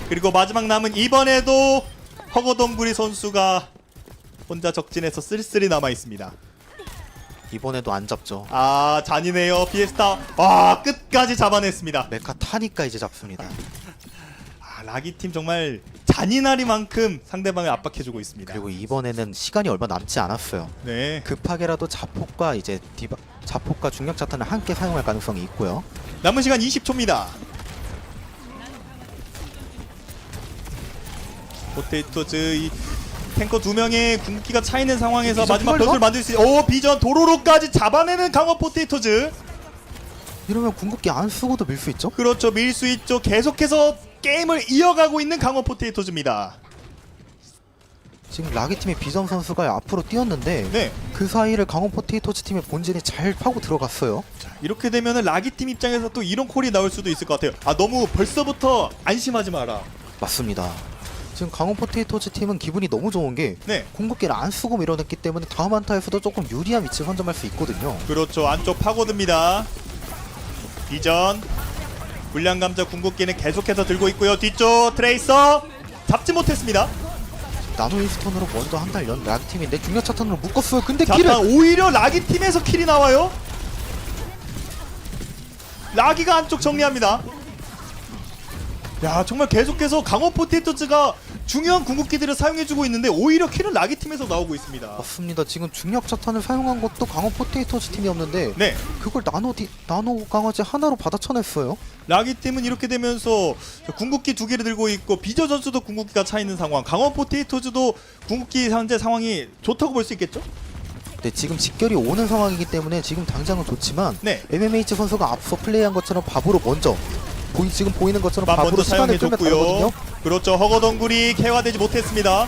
그리고 마지막 남은 이번에도 허거덩구리 선수가 혼자 적진에서 쓸쓸히 남아있습니다. 이번에도 안 잡죠. 아 잔인해요. 피에스타 와 끝까지 잡아냈습니다. 메카 타니까 이제 잡습니다. 아 락이 팀 정말 잔인하리만큼 상대방을 압박해주고 있습니다. 그리고 이번에는 시간이 얼마 남지 않았어요. 네 급하게라도 자폭과 이제 자폭과 중력 자탄을 함께 사용할 가능성이 있고요. 남은 시간 20초입니다. 포테이토즈 이 탱커 2명의 궁극기가 차이는 상황에서 비전 마지막 피걸리가? 변수를 만들 수 있... 오 비전 도로로까지 잡아내는 강원 포테이토즈. 이러면 궁극기 안 쓰고도 밀 수 있죠? 그렇죠. 밀 수 있죠. 계속해서 게임을 이어가고 있는 강원 포테이토즈입니다. 지금 라기 팀의 비전 선수가 앞으로 뛰었는데 네. 그 사이를 강원 포테이토즈 팀의 본진이 잘 파고 들어갔어요. 이렇게 되면은 라기 팀 입장에서 또 이런 콜이 나올 수도 있을 것 같아요. 아 너무 벌써부터 안심하지 마라. 맞습니다. 지금 강원 포테이토즈 팀은 기분이 너무 좋은 게 네. 궁극기를 안 쓰고 밀어냈기 때문에 다음 한타에서도 조금 유리한 위치를 선점할 수 있거든요. 그렇죠. 안쪽 파고듭니다. 비전 불량감자 궁극기는 계속해서 들고 있고요. 뒤쪽 트레이서 잡지 못했습니다. 나노 윈스턴으로 먼저 한 달 연 라기 팀인데 중력 차탄으로 묶었어요. 근데 자, 킬을 오히려 라기 팀에서 킬이 나와요. 라기가 안쪽 정리합니다. 야 정말 계속해서 강원 포테이토즈가 중요한 궁극기들을 사용해주고 있는데 오히려 킬은 라기 팀에서 나오고 있습니다. 맞습니다. 지금 중력 차탄을 사용한 것도 강원 포테이토즈 팀이었는데 네, 그걸 나노 강화제 하나로 받아쳐냈어요. 라기 팀은 이렇게 되면서 궁극기 2개를 들고 있고 비저 전수도 궁극기가 차 있는 상황. 강원 포테이토즈도 궁극기 현재 상황이 좋다고 볼 수 있겠죠? 네, 지금 직결이 오는 상황이기 때문에 지금 당장은 좋지만 네. MMH 선수가 앞서 플레이한 것처럼 밥으로 먼저 지금 보이는 것처럼 밥 밥으로 먼저 시간을 끌면 사용해줬고요. 되거든요. 그렇죠. 허거덩굴이 개화되지 못했습니다.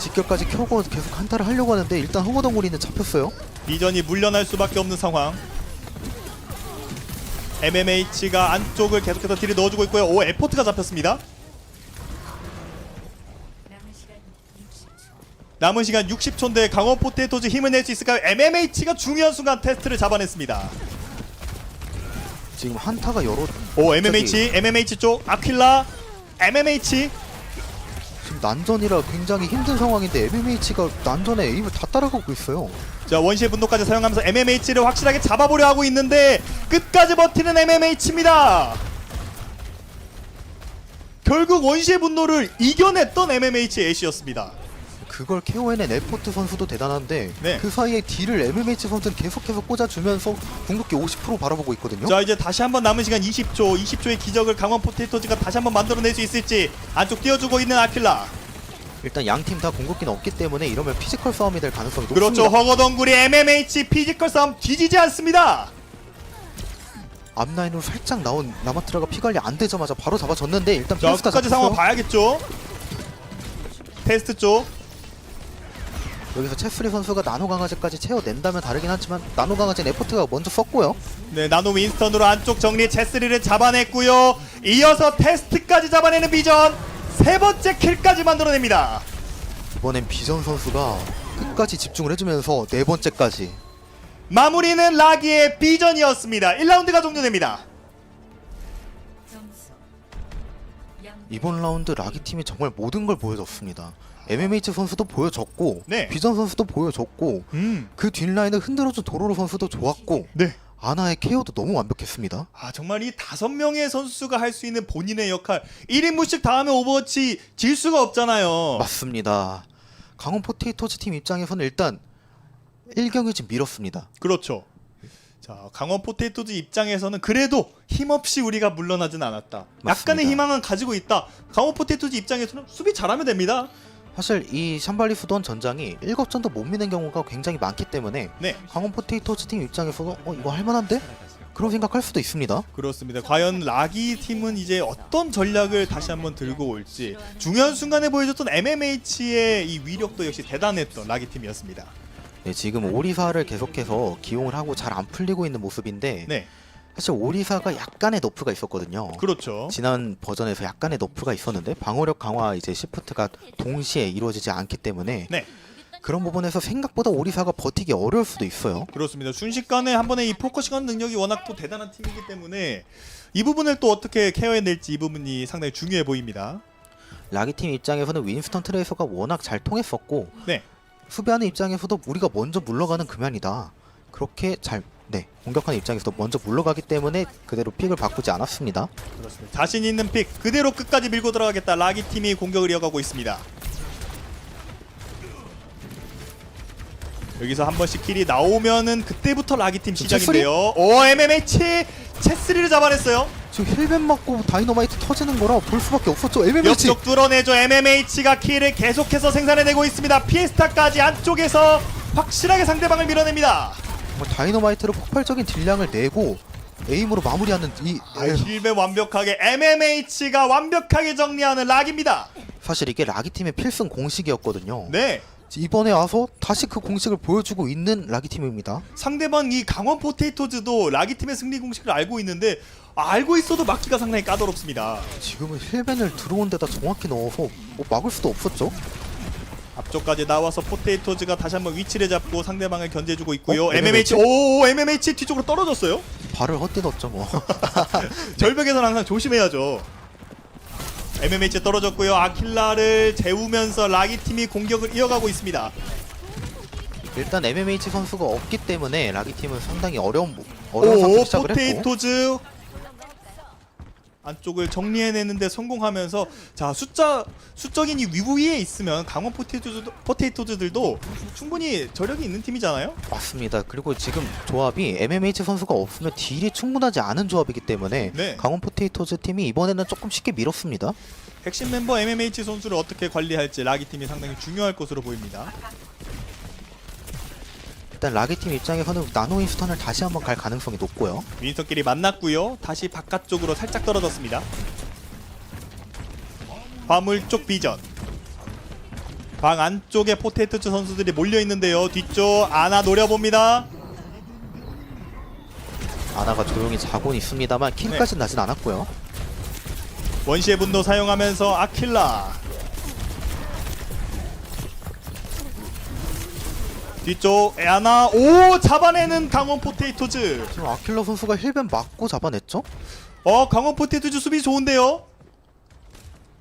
직결까지 켜고 계속 한타를 하려고 하는데 일단 허거덩구리는 잡혔어요. 비전이 물려날 수밖에 없는 상황. MMH가 안쪽을 계속해서 딜을 넣어주고 있고요. 오 에포트가 잡혔습니다. 남은 시간 60초인데 강원 포테이토즈 힘을 낼 수 있을까요? MMH가 중요한 순간 테스트를 잡아냈습니다. 지금 한타가 여러 오 MMH 쪽 아킬라 MMH 지금 난전이라 굉장히 힘든 상황인데 MMH가 난전에 에임을 다 따라가고 있어요. 자 원시의 분노까지 사용하면서 MMH를 확실하게 잡아보려 하고 있는데 끝까지 버티는 MMH입니다. 결국 원시의 분노를 이겨냈던 MMH 애쉬였습니다. 그걸 KON의 에포트 선수도 대단한데 네. 그 사이에 딜을 MMH 선수는 계속해서 꽂아주면서 궁극기 50% 바라보고 있거든요. 자 이제 다시 한번 남은 시간 20초의 기적을 강원 포테이토즈가 다시 한번 만들어낼 수 있을지. 안쪽 띄워주고 있는 아킬라. 일단 양 팀 다 궁극기는 없기 때문에 이러면 피지컬 싸움이 될 가능성이 높습니다. 그렇죠. 허거덩구리 MMH 피지컬 싸움 뒤지지 않습니다. 앞라인으로 살짝 나온 라마트라가 피 관리 안 되자마자 바로 잡아줬는데 일단 자 피스타 끝까지 상황 봐야겠죠. 테스트 쪽 여기서 체스리 선수가 나노 강화제까지 채워낸다면 다르긴 하지만 나노 강화제는 에포트가 먼저 썼고요. 네, 나노 윈스턴으로 안쪽 정리, 제스리를 잡아냈고요. 이어서 테스트까지 잡아내는 비전. 세 번째 킬까지 만들어냅니다. 이번엔 비전 선수가 끝까지 집중을 해주면서 네 번째까지. 마무리는 라기의 비전이었습니다. 1라운드가 종료됩니다. 점수 이번 라운드 라기 팀이 정말 모든 걸 보여줬습니다. MMH 선수도 보여줬고, 네. 비전 선수도 보여줬고, 그 뒷라인을 흔들어준 도로로 선수도 좋았고, 네. 아나의 케어도 너무 완벽했습니다. 아, 정말 이 5명의 선수가 할 수 있는 본인의 역할. 1인무씩 다 하면 오버워치 질 수가 없잖아요. 맞습니다. 강원 포테이토즈 팀 입장에서는 일단 1경기 좀 밀었습니다. 그렇죠. 자, 강원 포테이토즈 입장에서는 그래도 힘없이 우리가 물러나진 않았다. 맞습니다. 약간의 희망은 가지고 있다. 강원 포테이토즈 입장에서는 수비 잘하면 됩니다. 사실 이 샴발리 수던 전장이 1겁전도 못 미는 경우가 굉장히 많기 때문에 네, 강원 포테이토즈 팀 입장에서도 이거 할만한데? 그런 생각할 수도 있습니다. 그렇습니다. 과연 라기 팀은 이제 어떤 전략을 다시 한번 들고 올지 중요한 순간에 보여줬던 MMH의 이 위력도 역시 대단했던 라기 팀이었습니다. 네, 지금 오리사를 계속해서 기용을 하고 잘 안 풀리고 있는 모습인데 네, 사실 오리사가 약간의 너프가 있었거든요. 그렇죠. 지난 버전에서 약간의 너프가 있었는데 방어력 강화 이제 시프트가 동시에 이루어지지 않기 때문에 네, 그런 부분에서 생각보다 오리사가 버티기 어려울 수도 있어요. 그렇습니다. 순식간에 한 번에 이 포커싱하는 능력이 워낙 또 대단한 팀이기 때문에 이 부분을 또 어떻게 케어해낼지 이 부분이 상당히 중요해 보입니다. 라기팀 입장에서는 윈스턴 트레이서가 워낙 잘 통했었고 네, 수비하는 입장에서도 우리가 먼저 물러가는 금연이다. 그렇게 잘 공격하는 입장에서도 먼저 물러가기 때문에 그대로 픽을 바꾸지 않았습니다. 그렇습니다. 자신 있는 픽 그대로 끝까지 밀고 들어가겠다. 라기 팀이 공격을 이어가고 있습니다. 여기서 한 번씩 킬이 나오면은 그때부터 라기 팀 시작인데요. 오, MMH 체스리를 잡아냈어요. 지금 힐벤 맞고 다이너마이트 터지는 거라 볼 수밖에 없었죠. MMH 옆쪽 뚫어내죠. MMH가 킬을 계속해서 생산해내고 있습니다. 피에스타까지 안쪽에서 확실하게 상대방을 밀어냅니다. 정말 다이너마이트로 폭발적인 딜량을 내고 에임으로 마무리하는 이 힐벤 완벽하게 MMH가 완벽하게 정리하는 락입니다. 사실 이게 라기팀의 필승 공식이었거든요. 네, 이번에 와서 다시 그 공식을 보여주고 있는 라기팀입니다. 상대방 이 강원 포테이토즈도 라기 팀의 승리 공식을 알고 있는데 알고 있어도 막기가 상당히 까다롭습니다. 지금은 힐벤을 들어온 데다 정확히 넣어서 뭐 막을 수도 없었죠. 앞쪽까지 나와서 포테이토즈가 다시 한번 위치를 잡고 상대방을 견제해주고 있고요. MMH? MMH 뒤쪽으로 떨어졌어요. 발을 헛디뎠죠 뭐. 절벽에서는 항상 조심해야죠. MMH 떨어졌고요. 아킬라를 재우면서 라기 팀이 공격을 이어가고 있습니다. 일단 MMH 선수가 없기 때문에 라기팀은 상당히 어려운 상태로 시작을 했고 포테이토즈 안쪽을 정리해내는데 성공하면서 자 수적인 이 위에 있으면 강원 포테이토즈들도 충분히 저력이 있는 팀이잖아요. 맞습니다. 그리고 지금 조합이 MMH 선수가 없으면 딜이 충분하지 않은 조합이기 때문에 네. 강원 포테이토즈 팀이 이번에는 조금 쉽게 밀었습니다. 핵심 멤버 MMH 선수를 어떻게 관리할지 라기 팀이 상당히 중요할 것으로 보입니다. 일단 라기팀 입장에서는 나노 윈스턴을 다시 한번 갈 가능성이 높고요. 윈스턴끼리 만났고요. 다시 바깥쪽으로 살짝 떨어졌습니다. 화물 쪽 비전. 방 안쪽에 포테이토즈 선수들이 몰려있는데요. 뒤쪽 아나 노려봅니다. 아나가 조용히 자곤 있습니다만 킬까지는 나진 않았고요. 원시의 분노 사용하면서 아킬라 뒤쪽 아나 오 잡아내는 강원 포테이토즈. 지금 아킬라 선수가 힐벤 맞고 잡아냈죠? 강원 포테이토즈 수비 좋은데요.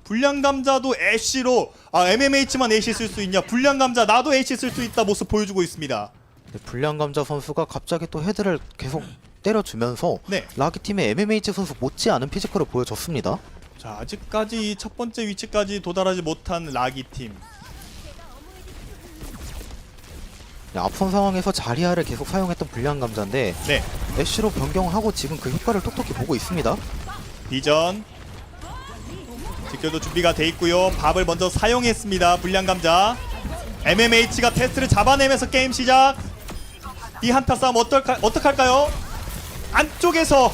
불량 감자도 애쉬로 MMH만 애쉬 쓸 수 있냐. 불량 감자 나도 애쉬 쓸 수 있다 모습 보여주고 있습니다. 네, 불량감자 선수가 갑자기 또 헤드를 계속 때려주면서 네. 라기팀의 MMH 선수 못지않은 피지컬을 보여줬습니다. 자 아직까지 이 첫 번째 위치까지 도달하지 못한 라기 팀. 네, 앞선 상황에서 자리아를 계속 사용했던 불량감자인데 네. 애쉬로 변경하고 지금 그 효과를 똑똑히 보고 있습니다. 비전 직결도 준비가 돼 있고요. 밥을 먼저 사용했습니다. 불량 감자. MMH가 테스트를 잡아내면서 게임 시작. 이 한타 싸움 어떡할까요? 안쪽에서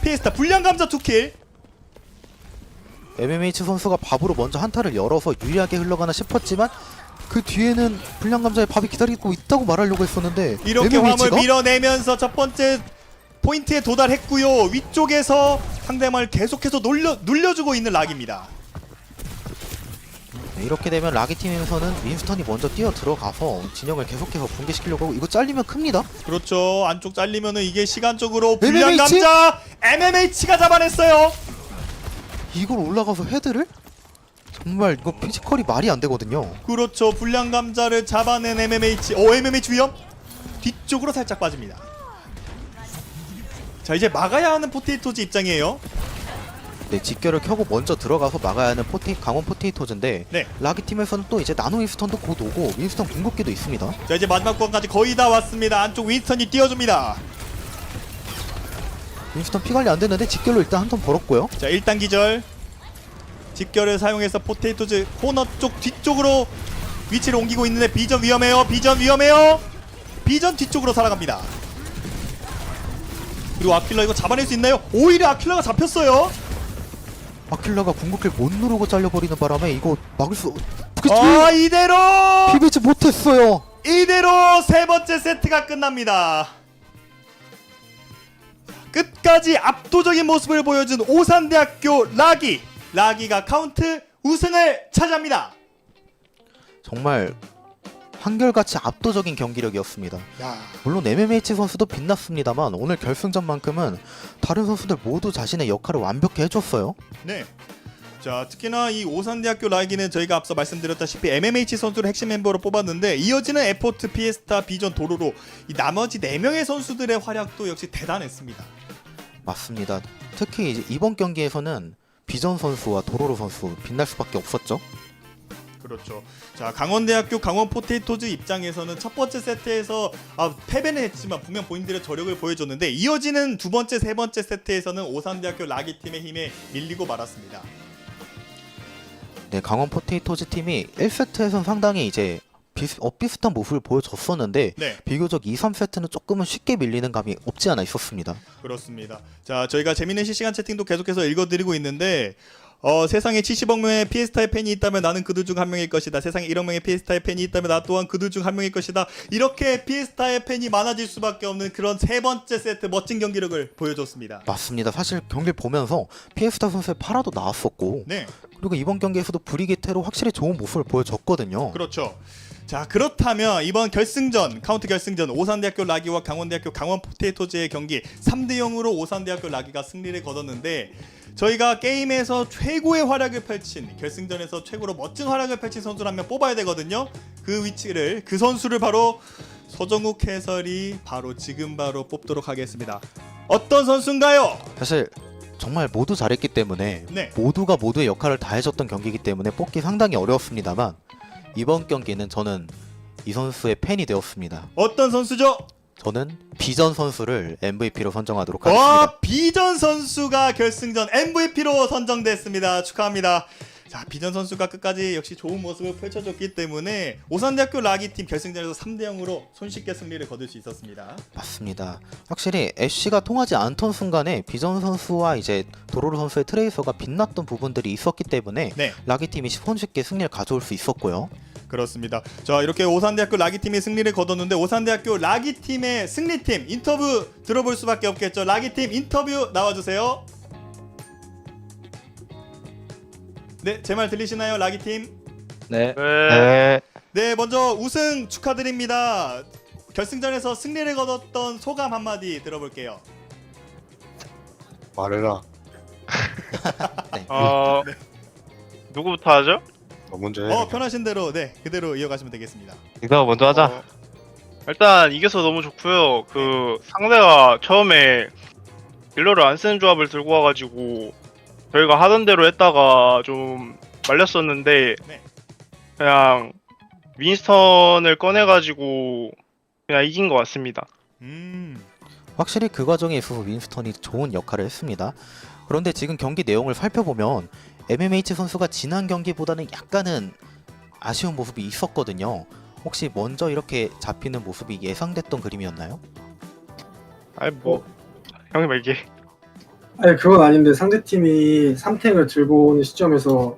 피에스타 불량 감자 2킬. MMH 선수가 밥으로 먼저 한타를 열어서 유리하게 흘러가나 싶었지만 그 뒤에는 불량감자의 밥이 기다리고 있다고 말하려고 했었는데 이렇게 MMH 화물 가? 밀어내면서 첫 번째 포인트에 도달했고요. 위쪽에서 상대방을 계속해서 눌려주고 있는 락입니다. 네, 이렇게 되면 라기 팀에서는 윈스턴이 먼저 뛰어 들어가서 진영을 계속해서 붕괴시키려고 하고 이거 잘리면 큽니다. 그렇죠. 안쪽 잘리면은 이게 시간적으로 MMH? 불량 감자 MMH가 잡아냈어요. 이걸 올라가서 헤드를? 정말 이거 피지컬이 말이 안 되거든요. 그렇죠. 불량 감자를 잡아낸 MMH. 오, MMH 위험. 뒤쪽으로 살짝 빠집니다. 자, 이제 막아야 하는 포테이토즈 입장이에요. 네, 직결을 켜고 먼저 들어가서 막아야 하는 강원 포테이토즈인데 네. 라기 팀에서는 또 이제 나노 윈스턴도 곧 오고 윈스턴 궁극기도 있습니다. 자, 이제 마지막 구간까지 거의 다 왔습니다. 안쪽 윈스턴이 띄워줍니다. 윈스턴 피 관리 안 됐는데 직결로 일단 한 턴 벌었고요. 자, 1단 기절. 직결을 사용해서 포테이토즈 코너 쪽 뒤쪽으로 위치를 옮기고 있는데 비전 위험해요. 비전 위험해요. 비전 뒤쪽으로 살아갑니다. 그리고 아킬라 이거 잡아낼 수 있나요? 오히려 아킬라가 잡혔어요. 아킬라가 궁극기를 못 누르고 잘려버리는 바람에 이거 막을 수... 이대로 피비지 못했어요. 이대로 세 번째 세트가 끝납니다. 끝까지 압도적인 모습을 보여준 오산대학교 라기가 카운트 우승을 차지합니다. 정말 한결같이 압도적인 경기력이었습니다. 야, 물론 MMH 선수도 빛났습니다만 오늘 결승전만큼은 다른 선수들 모두 자신의 역할을 완벽히 해줬어요. 네. 자, 특히나 이 오산대학교 라기는 저희가 앞서 말씀드렸다시피 MMH 선수를 핵심 멤버로 뽑았는데 이어지는 에포트, 피에스타, 비전, 도로로 이 나머지 4명의 선수들의 활약도 역시 대단했습니다. 맞습니다. 특히 이제 이번 경기에서는 비전 선수와 도로로 선수 빛날 수밖에 없었죠. 그렇죠. 자, 강원대학교 강원 포테이토즈 입장에서는 첫 번째 세트에서 패배는 했지만 분명 본인들의 저력을 보여줬는데 이어지는 두 번째, 세 번째 세트에서는 오산대학교 라기 팀의 힘에 밀리고 말았습니다. 네, 강원 포테이토즈 팀이 1세트에선 상당히 이제 비슷한 모습을 보여줬었는데 네, 비교적 2, 3세트는 조금은 쉽게 밀리는 감이 없지 않아 있었습니다. 그렇습니다. 자, 저희가 재밌는 실시간 채팅도 계속해서 읽어드리고 있는데 세상에 70억 명의 피에스타의 팬이 있다면 나는 그들 중 한 명일 것이다. 세상에 1억 명의 피에스타의 팬이 있다면 나 또한 그들 중 한 명일 것이다. 이렇게 피에스타의 팬이 많아질 수밖에 없는 그런 세 번째 세트 멋진 경기력을 보여줬습니다. 맞습니다. 사실 경기를 보면서 피에스타 선수의 파라도 나왔었고 네, 그리고 이번 경기에서도 브리게테로 확실히 좋은 모습을 보여줬거든요. 그렇죠. 자, 그렇다면 이번 결승전, 카운트 결승전 오산대학교 라기와 강원대학교 강원 포테이토즈의 경기 3대0으로 오산대학교 라기가 승리를 거뒀는데 저희가 게임에서 최고의 활약을 펼친, 결승전에서 최고로 멋진 활약을 펼친 선수를 한 명 뽑아야 되거든요. 그 선수를 바로 서정욱 해설이 지금 바로 뽑도록 하겠습니다. 어떤 선수인가요? 사실 정말 모두 잘했기 때문에 네. 모두가 모두의 역할을 다 해줬던 경기이기 때문에 뽑기 상당히 어려웠습니다만 이번 경기는 저는 이 선수의 팬이 되었습니다. 어떤 선수죠? 저는 비전 선수를 MVP로 선정하도록 하겠습니다. 비전 선수가 결승전 MVP로 선정됐습니다. 축하합니다. 자, 비전 선수가 끝까지 역시 좋은 모습을 펼쳐줬기 때문에 오산대학교 라기팀 결승전에서 3대0으로 손쉽게 승리를 거둘 수 있었습니다. 맞습니다. 확실히 애쉬가 통하지 않던 순간에 비전 선수와 이제 도로로 선수의 트레이서가 빛났던 부분들이 있었기 때문에 네, 라기팀이 손쉽게 승리를 가져올 수 있었고요. 그렇습니다. 자, 이렇게 오산대학교 라기팀이 승리를 거뒀는데 오산대학교 라기팀의 승리팀 인터뷰 들어볼 수밖에 없겠죠. 라기팀 인터뷰 나와주세요. 네, 제 말 들리시나요, 라기팀? 네. 네, 먼저 우승 축하드립니다. 결승전에서 승리를 거뒀던 소감 한마디 들어볼게요. 말해라. 네. 누구부터 하죠? 너 먼저 네. 해. 편하신 대로 그대로 이어가시면 되겠습니다. 이거 먼저 하자. 일단 이겨서 너무 좋고요. 상대가 처음에 딜러를 안 쓰는 조합을 들고 와가지고 저희가 하던 대로 했다가 좀 말렸었는데 네. 그냥 윈스턴을 꺼내가지고 그냥 이긴 것 같습니다. 확실히 그 과정에 있어서 윈스턴이 좋은 역할을 했습니다. 그런데 지금 경기 내용을 살펴보면 MMH 선수가 지난 경기보다는 약간은 아쉬운 모습이 있었거든요. 혹시 먼저 이렇게 잡히는 모습이 예상됐던 그림이었나요? 형이 말게. 아니 그건 아닌데 상대팀이 3탱을 들고 오는 시점에서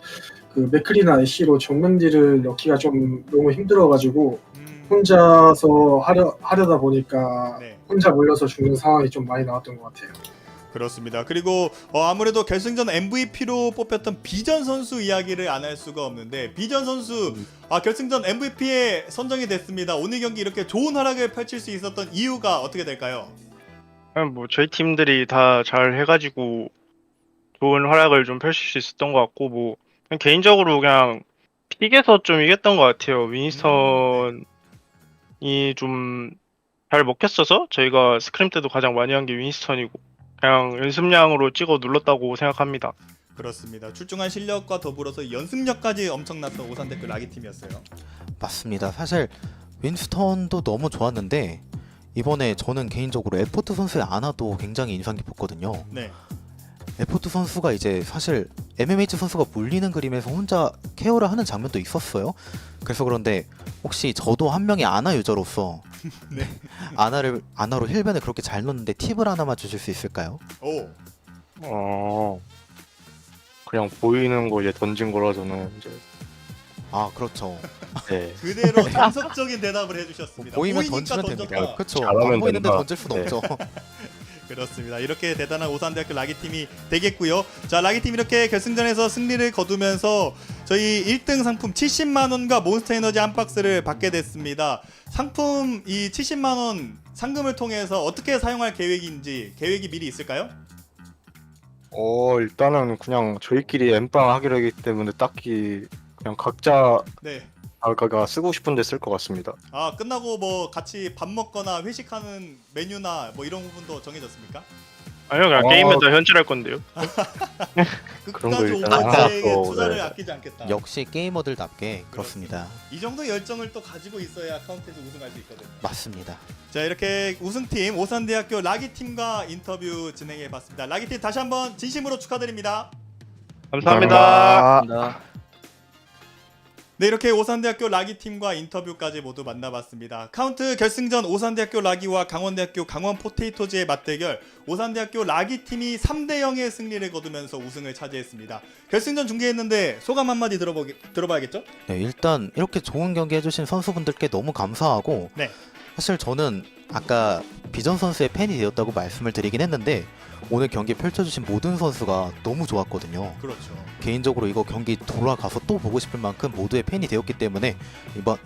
그 맥클이나 애쉬로 정면딜을 넣기가 좀 너무 힘들어가지고 음, 혼자서 하려다 보니까 네. 혼자 몰려서 죽는 상황이 좀 많이 나왔던 것 같아요. 그렇습니다. 그리고 아무래도 결승전 MVP로 뽑혔던 비전 선수 이야기를 안 할 수가 없는데 비전 선수 결승전 MVP에 선정이 됐습니다. 오늘 경기 이렇게 좋은 활약을 펼칠 수 있었던 이유가 어떻게 될까요? 그냥 뭐 저희 팀들이 다 잘 해가지고 좋은 활약을 좀 펼칠 수 있었던 것 같고 뭐 그냥 개인적으로 그냥 픽에서 좀 이겼던 것 같아요. 윈스턴이 좀 잘 먹혔어서 저희가 스크림 때도 가장 많이 한 게 윈스턴이고 그냥 연습량으로 찍어 눌렀다고 생각합니다. 그렇습니다. 출중한 실력과 더불어서 연습력까지 엄청났던 오산데크 라기 팀이었어요. 맞습니다. 사실 윈스턴도 너무 좋았는데 이번에 저는 개인적으로 에포트 선수의 아나도 굉장히 인상 깊었거든요. 네. 에포트 선수가 이제 사실 MMH 선수가 물리는 그림에서 혼자 케어를 하는 장면도 있었어요. 그래서 그런데 혹시 저도 한 명의 아나 유저로서 네. 아나로 힐변을 그렇게 잘 넣는데 팁을 하나만 주실 수 있을까요? 오. 그냥 보이는 거 이제 던진 거라 저는 이제 아 그렇죠. 네. 그대로 정석적인 대답을 해주셨습니다. 보이면 보이니까 던지면 던졌다. 됩니다. 그렇죠. 잘하면 안 보이는데 된다. 던질 순 네. 없죠. 그렇습니다. 이렇게 대단한 오산대학교 라기팀이 되겠고요. 자, 라기팀 이렇게 결승전에서 승리를 거두면서 저희 1등 상품 70만원과 몬스터 에너지 한 박스를 받게 됐습니다. 상품 이 70만원 상금을 통해서 어떻게 사용할 계획인지 계획이 미리 있을까요? 일단은 그냥 저희끼리 엠빵 하기로 하기 때문에 딱히 그냥 각자 네. 가 쓰고 싶은데 쓸 것 같습니다. 끝나고 뭐 같이 밥 먹거나 회식하는 메뉴나 뭐 이런 부분도 정해졌습니까? 아니요, 그냥 게임에다 현질할 건데요. 그런 거 끝까지 일단 오버워치에게 하고, 투자를 네. 아끼지 않겠다. 역시 게이머들답게 그렇습니다. 이 정도 열정을 또 가지고 있어야 카운트에서 우승할 수 있거든요. 맞습니다. 자, 이렇게 우승팀 오산대학교 라기팀과 인터뷰 진행해봤습니다. 라기팀 다시 한번 진심으로 축하드립니다. 감사합니다. 네, 이렇게 오산대학교 라기팀과 인터뷰까지 모두 만나봤습니다. 카운트 결승전 오산대학교 라기와 강원대학교 강원 포테이토즈의 맞대결, 오산대학교 라기팀이 3대0의 승리를 거두면서 우승을 차지했습니다. 결승전 중계했는데 소감 한마디 들어봐야겠죠? 네, 일단 이렇게 좋은 경기 해주신 선수분들께 너무 감사하고 네. 사실 저는 아까 비전 선수의 팬이 되었다고 말씀을 드리긴 했는데 오늘 경기 펼쳐주신 모든 선수가 너무 좋았거든요. 그렇죠. 개인적으로 이거 경기 돌아가서 또 보고 싶을 만큼 모두의 팬이 되었기 때문에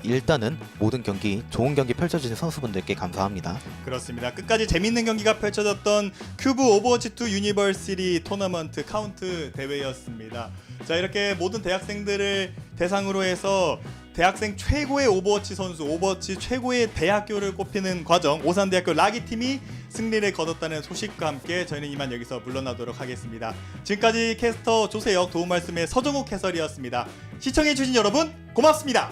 일단은 모든 경기 좋은 경기 펼쳐주신 선수분들께 감사합니다. 그렇습니다. 끝까지 재밌는 경기가 펼쳐졌던 큐브 오버워치2 유니버시티 토너먼트 카운트 대회였습니다. 자, 이렇게 모든 대학생들을 대상으로 해서 대학생 최고의 오버워치 선수, 오버워치 최고의 대학교를 꼽히는 과정, 오산대학교 라기팀이 승리를 거뒀다는 소식과 함께 저희는 이만 여기서 물러나도록 하겠습니다. 지금까지 캐스터 조세혁, 도움 말씀의 서정욱 해설이었습니다. 시청해주신 여러분 고맙습니다.